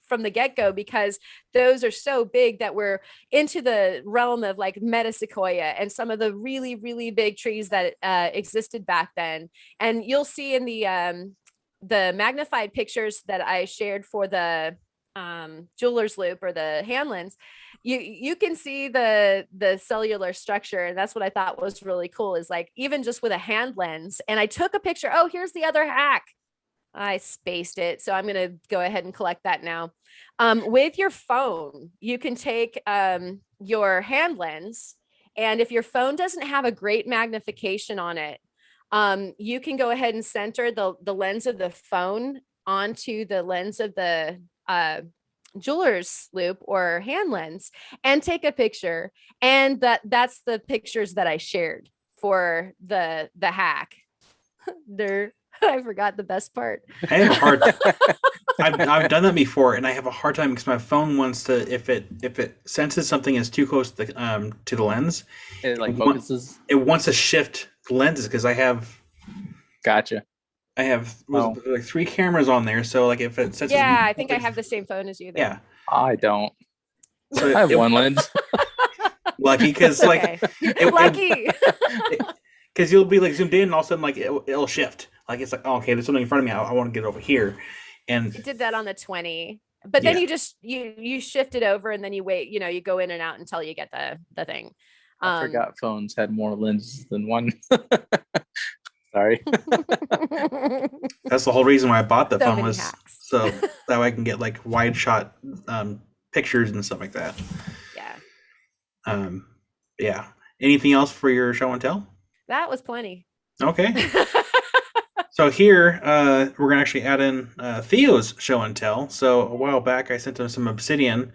from the get-go, because those are so big that we're into the realm of like metasequoia and some of the really, really big trees that existed back then. And you'll see in the magnified pictures that I shared for the jeweler's loop or the Hanlons, you can see the cellular structure. And that's what I thought was really cool, is like even just with a hand lens. And I took a picture. Oh, here's the other hack. I spaced it. So I'm going to go ahead and collect that now. With your phone, you can take your hand lens. And if your phone doesn't have a great magnification on it, you can go ahead and center the lens of the phone onto the lens of the jeweler's loop or hand lens and take a picture. And that's the pictures that I shared for the hack. I forgot the best part. I have a hard. I've done that before, and I have a hard time because my phone wants to, if it senses something is too close to the lens, it like focuses. It wants to shift the lenses because I have. Gotcha. I have like 3 cameras on there, so like if it senses. Yeah, I think I have the same phone as you. Then. Yeah, I don't. So I have one lens. Lucky, because like lucky. Because you'll be like zoomed in, and all of a sudden like it'll shift. Like it's like, oh, okay, there's something in front of me. I want to get over here, and it did that on the 20. But then you just you shift it over, and then you wait. You go in and out until you get the thing. I forgot phones had more lenses than one. Sorry. That's the whole reason why I bought the phone, was hacks. So that way I can get like wide shot pictures and stuff like that. Yeah. Yeah. Anything else for your show and tell? That was plenty. Okay. So here we're gonna actually add in Theo's show and tell. So a while back I sent him some Obsidian,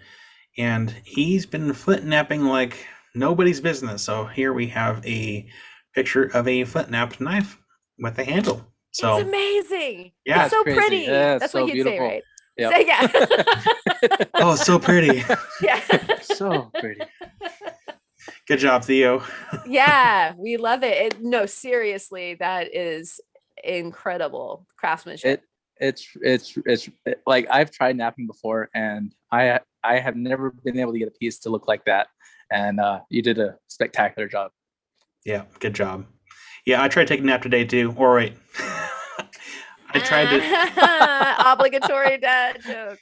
and he's been flint napping like nobody's business. So here we have a picture of a flint napped knife with a handle. So it's amazing. Yeah, it's so crazy. pretty. Yeah, that's so what you'd beautiful. say, right? Yep. So, yeah. Oh, so pretty. Yeah. So pretty. Good job, Theo. Yeah, we love it. No, seriously, that is incredible craftsmanship. It's like I've tried napping before, and I have never been able to get a piece to look like that. And you did a spectacular job. Yeah, good job. Yeah, I tried taking a nap today too. All right. I tried to. Obligatory dad joke.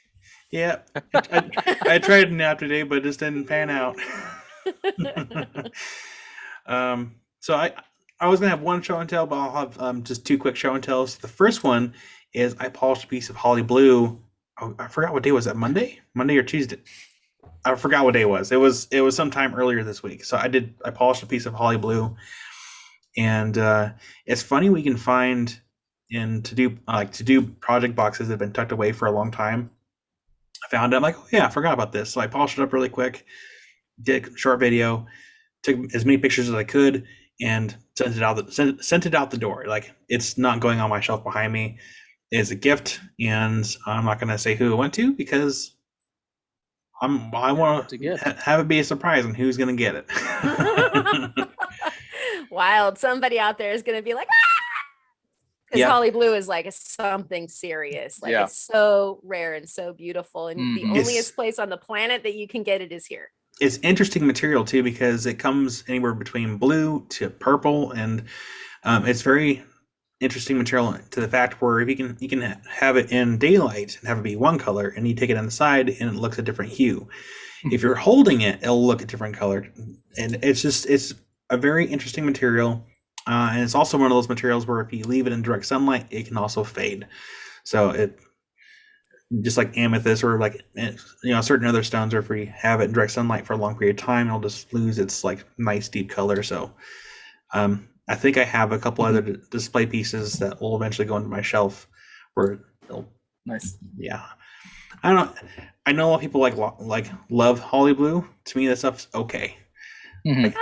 Yeah, I tried to nap today, but it just didn't pan out. So I was gonna have one show and tell, but I'll have just 2 quick show and tells. The first one is I polished a piece of Holly Blue. Oh, I forgot what day was that. Monday or Tuesday. I forgot what day it was. It was sometime earlier this week. So I polished a piece of Holly Blue, and it's funny we can find to do project boxes that have been tucked away for a long time. I found it. I'm like, oh yeah, I forgot about this. So I polished it up really quick, did a short video, took as many pictures as I could, and sent it out the door. Like, it's not going on my shelf behind me. It's a gift, and I'm not going to say who it went to because I want to have it be a surprise on who's going to get it. Wild. Somebody out there is going to be like, because Holly Blue is like something serious. Like it's so rare and so beautiful, and the onlyest place on the planet that you can get it is here. It's interesting material too, because it comes anywhere between blue to purple, and it's very interesting material to the fact where if you can have it in daylight and have it be one color, and you take it inside and it looks a different hue. If you're holding it, it'll look a different color, and it's a very interesting material. And it's also one of those materials where if you leave it in direct sunlight, it can also fade. So it, just like amethyst or like, certain other stones, or if we have it in direct sunlight for a long period of time, it'll just lose its like nice deep color. So I think I have a couple other display pieces that will eventually go into my shelf where they'll. Nice. Yeah. I don't know. I know a lot of people like love Holly Blue. To me, that stuff's okay. Mm-hmm.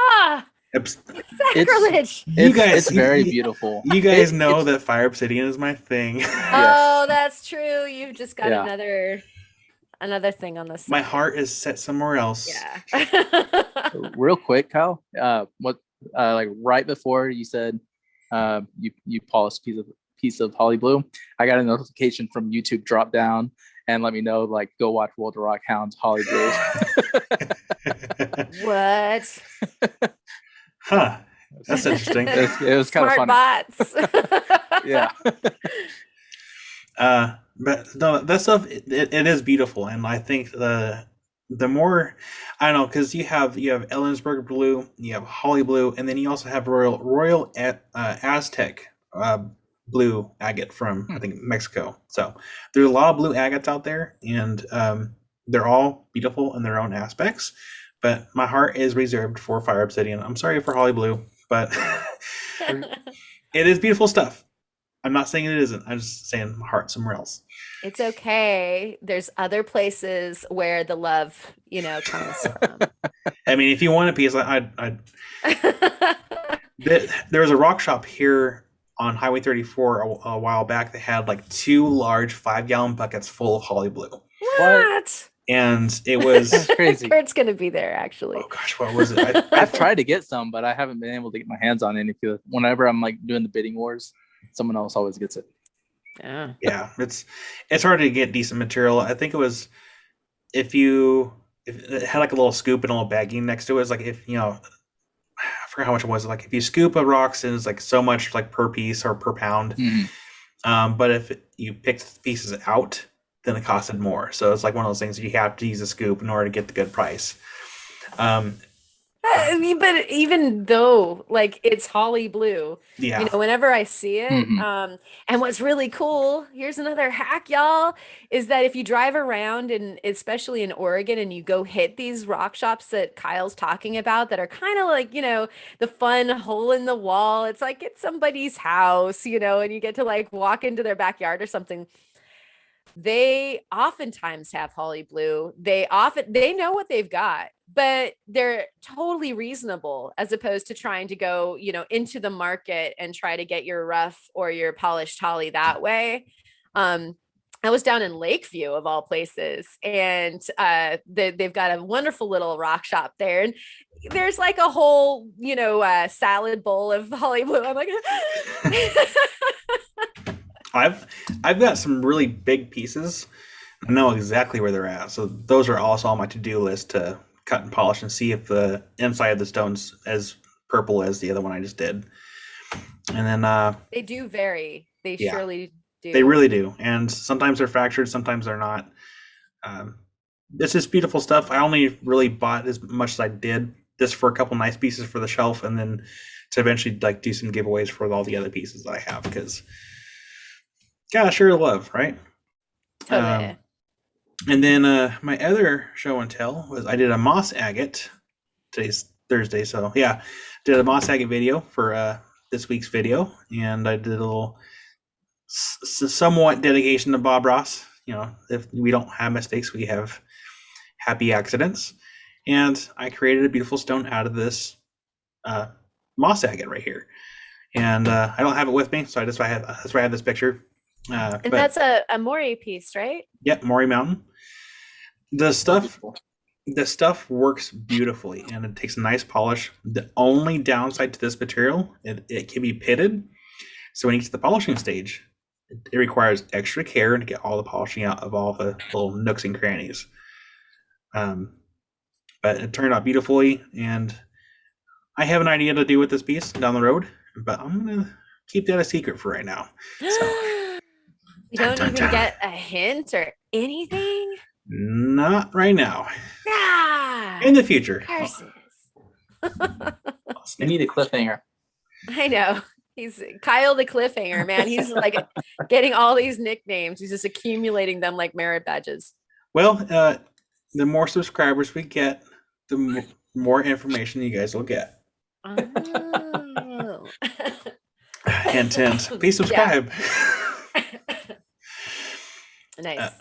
Sacrilege. It's very beautiful. You guys know that fire obsidian is my thing. Oh, that's true. You've just got another thing on this. My heart is set somewhere else. Yeah. Real quick, Kyle. like right before you said you polished piece of Holly Blue, I got a notification from YouTube drop down and let me know, like, go watch World of Rock Hounds Holly Blue. What? Huh. That's interesting. It was kind of Smart funny. bots. Yeah. But no, that stuff it is beautiful, and I think the more I don't know, because you have Ellensburg blue, you have Holly blue, and then you also have Royal Aztec blue agate from I think Mexico. So there's a lot of blue agates out there, and they're all beautiful in their own aspects. But my heart is reserved for Fire Obsidian. I'm sorry for Holly blue, but it is beautiful stuff. I'm not saying it isn't. I'm just saying my heart's somewhere else. It's okay. There's other places where the love, comes from. I mean, if you want a piece, there was a rock shop here on Highway 34 a while back that had like 2 large 5-gallon buckets full of Holly blue. What? And it was That's crazy. Kurt's gonna be there actually. Oh gosh, what was it? I've tried to get some, but I haven't been able to get my hands on any. Whenever I'm like doing the bidding wars, someone else always gets it. Yeah, it's hard to get decent material. I think it was if it had like a little scoop and a little bagging next to it. It's like if I forgot how much it was. Like if you scoop a rocks and it's like so much like per piece or per pound. Mm-hmm. But if you picked pieces out, then it costed more. So it's like one of those things you have to use a scoop in order to get the good price. I mean, but even though like it's Holly blue, whenever I see it, Mm-hmm. And what's really cool, here's another hack, y'all, is that if you drive around and especially in Oregon and you go hit these rock shops that Kyle's talking about that are kind of like, the fun hole in the wall, it's like it's somebody's house, and you get to like walk into their backyard or something. They oftentimes have Holly blue. They know what they've got, but they're totally reasonable as opposed to trying to go, into the market and try to get your rough or your polished Holly that way. I was down in Lakeview of all places, and they've got a wonderful little rock shop there, and there's like a whole, salad bowl of Holly blue. I'm like, I've got some really big pieces. I know exactly where they're at. So those are also on my to-do list to cut and polish and see if the inside of the stone's as purple as the other one I just did. And then they do vary. They surely do. They really do. And sometimes they're fractured, sometimes they're not. It's just beautiful stuff. I only really bought as much as I did this for a couple nice pieces for the shelf, and then to eventually like do some giveaways for all the other pieces that I have, because gotta share love, right? Totally. And then my other show and tell was I did a moss agate. Today's Thursday, so yeah, did a moss agate video for this week's video, and I did a little somewhat dedication to Bob Ross. If we don't have mistakes, we have happy accidents, and I created a beautiful stone out of this moss agate right here. And I don't have it with me, so that's why I have this picture. And that's a Maury piece, right? Yep, Maury Mountain. The stuff works beautifully, and it takes a nice polish. The only downside to this material, it can be pitted. So when you get to the polishing stage, it requires extra care to get all the polishing out of all the little nooks and crannies. But it turned out beautifully, and I have an idea to do with this piece down the road, but I'm going to keep that a secret for right now. So. You don't even get a hint or anything? Not right now. Ah, in the future. Curses. I need a cliffhanger. I know. He's Kyle the Cliffhanger, man. He's like getting all these nicknames. He's just accumulating them like merit badges. Well, the more subscribers we get, the more information you guys will get. Oh. Hint, hint. Please subscribe. Nice.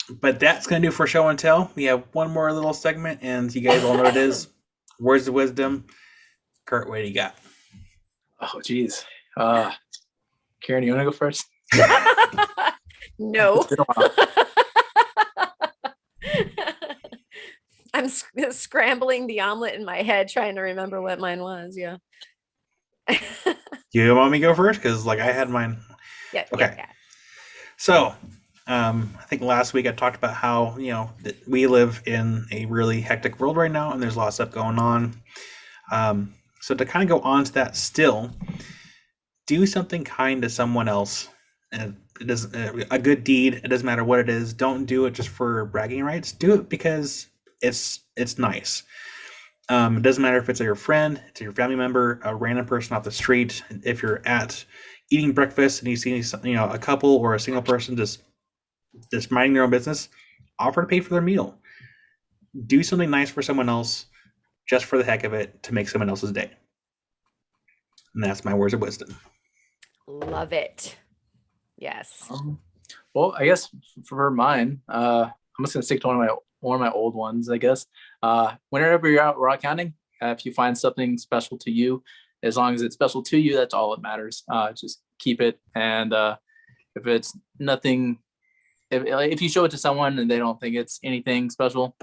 But that's going to do for show and tell. We have one more little segment, and you guys all know what it is. Words of wisdom. Kurt, what do you got? Oh, geez. Karen, you want to go first? No. I'm scrambling the omelet in my head, trying to remember what mine was. Yeah. You want me to go first? Because like I Yes. had mine. Yeah. Okay. Yeah. So, I think last week I talked about how that we live in a really hectic world right now, and there's a lot of stuff going on. So to kind of go on to that, still do something kind to someone else. And it does a good deed. It doesn't matter what it is. Don't do it just for bragging rights. Do it because it's nice. It doesn't matter if it's your friend, it's your family member, a random person off the street. If you're at eating breakfast and you see a couple or a single person just minding their own business, offer to pay for their meal. Do something nice for someone else just for the heck of it to make someone else's day. And that's my words of wisdom. Love it. Yes. Well, I guess for mine, I'm just gonna stick to one of my old ones, I guess. Whenever you're out rock hounding, if you find something special to you, as long as it's special to you, that's all that matters. Just keep it. And if it's nothing, if you show it to someone and they don't think it's anything special,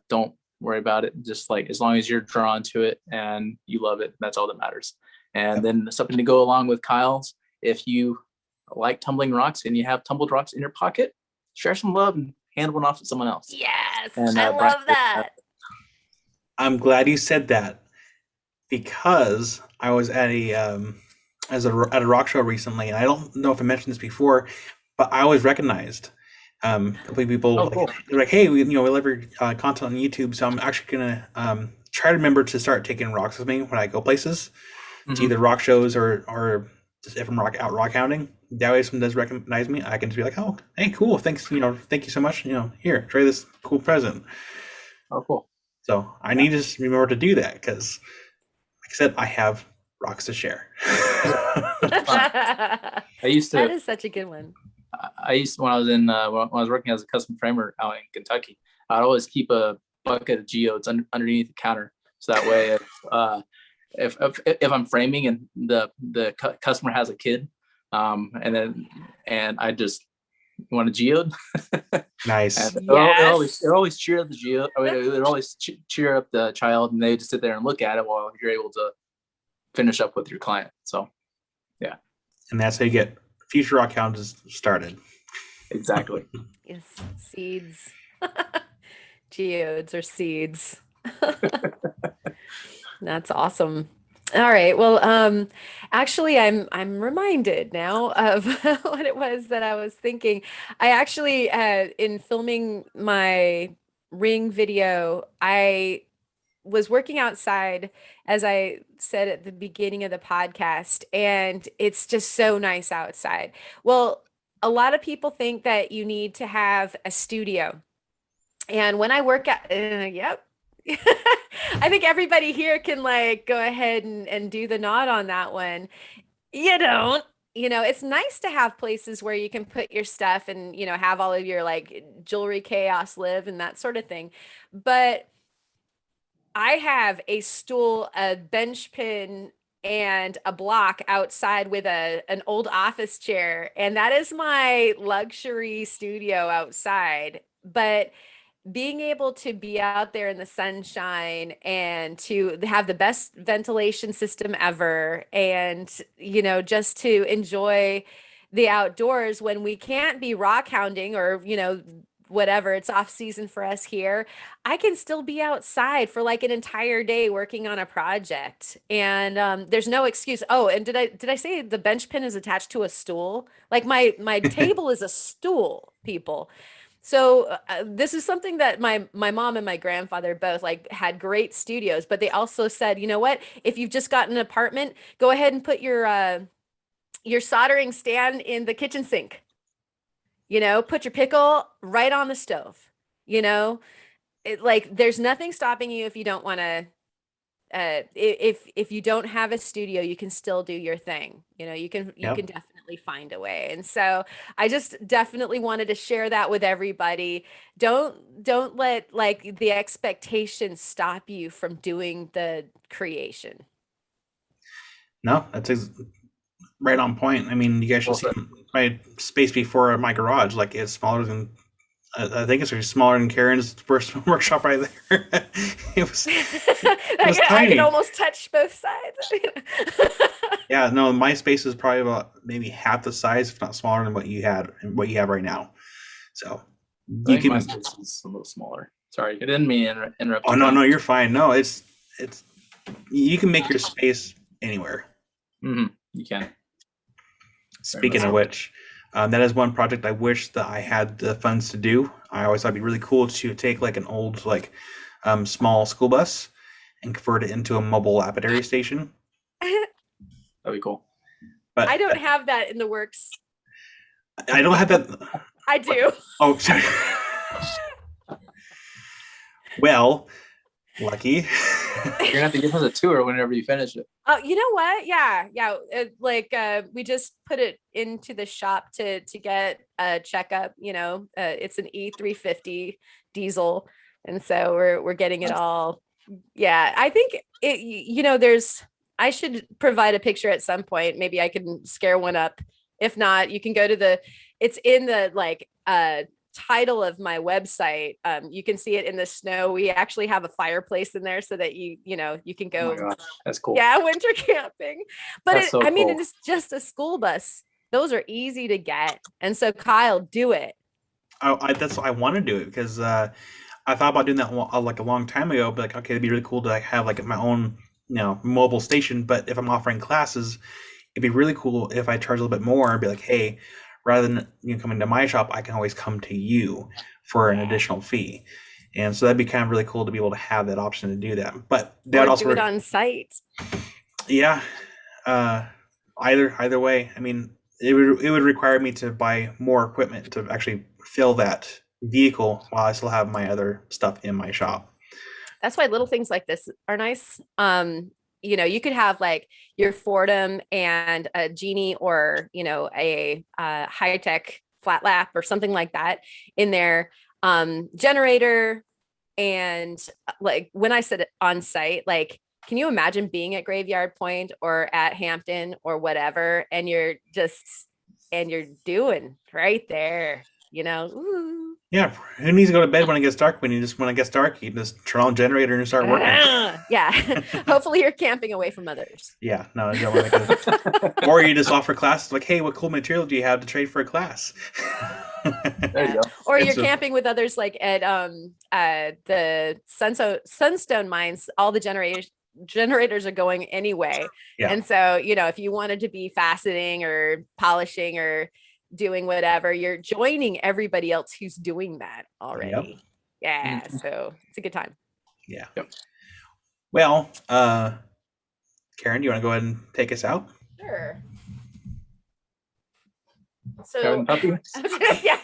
don't worry about it. Just like as long as you're drawn to it and you love it, that's all that matters. And then something to go along with Kyle's, if you like tumbling rocks and you have tumbled rocks in your pocket, share some love and hand one off to someone else. Yes. And, I love that. I'm glad you said that because I was at at a rock show recently, and I don't know if I mentioned this before, but I was recognized. People cool. They're like, "Hey, we love your content on YouTube, so I'm actually gonna try to remember to start taking rocks with me when I go places, to either rock shows or just if I'm rock hounding. That way, if someone does recognize me, I can just be like, "Oh, hey, cool, thanks, thank you so much. Here, try this cool present." Oh, cool. So I need to just remember to do that because, like I said, I have rocks to share. I used to. That is such a good one. I used to, when I was working as a custom framer out in Kentucky, I'd always keep a bucket of geodes underneath the counter, so that way if I'm framing and the customer has a kid, and I just want a geode. Nice. It always cheer up the geode. I mean, it would always cheer up the child, and they just sit there and look at it while you're able to finish up with your client. So, yeah. And that's how you get future rock hounds started. Exactly. Yes, seeds. Geodes or seeds. That's awesome. All right. Well, actually, I'm reminded now of what it was that I was thinking. I actually, in filming my ring video, I was working outside, as I said at the beginning of the podcast, and it's just so nice outside. Well, a lot of people think that you need to have a studio. And when I work at, yep. I think everybody here can like go ahead and do the nod on that one. You don't. It's nice to have places where you can put your stuff and, have all of your like jewelry chaos live and that sort of thing. But I have a stool, a bench pin, and a block outside with an old office chair, and that is my luxury studio outside. But being able to be out there in the sunshine and to have the best ventilation system ever, and just to enjoy the outdoors when we can't be rock hounding or whatever, it's off season for us here, I can still be outside for like an entire day working on a project, and there's no excuse. Oh, and did I say the bench pin is attached to a stool? Like my table is a stool, people. So this is something that my mom and my grandfather both like had great studios, but they also said, you know what? If you've just got an apartment, go ahead and put your soldering stand in the kitchen sink. Put your pickle right on the stove. Like there's nothing stopping you if you don't want to. If you don't have a studio, you can still do your thing. You can definitely find a way. And so I just definitely wanted to share that with everybody. Don't let like the expectations stop you from doing the creation. No, that's right on point. I mean, you guys should see my space before my garage. Like it's smaller than I think it's smaller than Karen's first workshop right there. It was I tiny. can almost touch both sides. Yeah, no, my space is probably about maybe half the size, if not smaller than what you have right now. So I think my space is a little smaller. Sorry, I didn't mean to interrupt. Oh no, you're fine. No, it's you can make your space anywhere. Mm-hmm. You can. Speaking of which, that is one project I wish that I had the funds to do. I always thought it'd be really cool to take like an old small school bus and convert it into a mobile lapidary station. That'd be cool. But I don't have that in the works. I don't have that. I do. Oh, sorry. Well, lucky. You're gonna have to give us a tour whenever you finish it. Oh, you know what? Yeah. We just put it into the shop to get a checkup. It's an E350 diesel, and so we're getting it all. Yeah, I think it. I should provide a picture at some point. Maybe I can scare one up. If not, you can go to it's in the title of my website. You can see it in the snow. We actually have a fireplace in there so that you can go. Oh my gosh, that's cool. Yeah, winter camping. But cool. it's just a school bus. Those are easy to get. And so Kyle, do it. I want to do it because I thought about doing that a long time ago. But okay, it'd be really cool to have my own mobile station. But if I'm offering classes, it'd be really cool if I charge a little bit more and be like, hey, rather than coming to my shop, I can always come to you for an additional fee. And so that'd be kind of really cool to be able to have that option to do that. But that also do it on site. Yeah. Either way. I mean, it would require me to buy more equipment to actually fill that vehicle while I still have my other stuff in my shop. That's why little things like this are nice. You could have your Fordham and a Genie or, a high-tech flat lap or something like that in their generator. And when I said on site, can you imagine being at Graveyard Point or at Hampton or whatever, and you're doing right there, Ooh. Yeah, who needs to go to bed when it gets dark? When it gets dark, you just turn on the generator and start working. Yeah, hopefully you're camping away from others. Yeah, no, you don't want to. Or you just offer classes hey, what cool material do you have to trade for a class? There you go. Or you're camping with others at the Sunstone mines. All the generators are going anyway. Yeah. And so, if you wanted to be faceting or polishing or doing whatever, you're joining everybody else who's doing that already. Yep. Yeah. So it's a good time. Yeah. Yep. Well, Karen, do you want to go ahead and take us out? Sure. So yeah.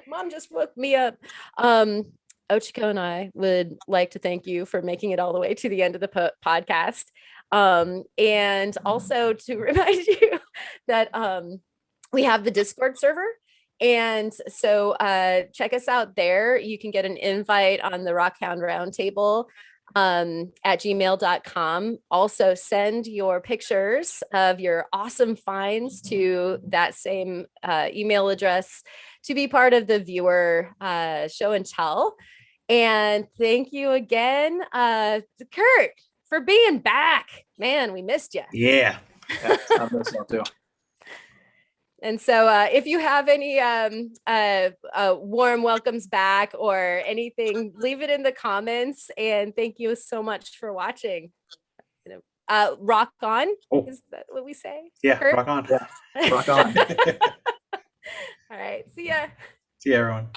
Mom just woke me up. Ochiko and I would like to thank you for making it all the way to the end of the podcast. And also to remind you that we have the Discord server. And so check us out there. You can get an invite on the Rockhound Roundtable at gmail.com. Also send your pictures of your awesome finds to that same email address to be part of the viewer show and tell. And thank you again, Kurt, for being back. Man, we missed you. Yeah. I missed you too. And so if you have any warm welcomes back or anything, leave it in the comments. And thank you so much for watching. Rock on. Oh. Is that what we say? Yeah, Kurt? Rock on. Yeah. Rock on. All right. See ya. See ya, everyone.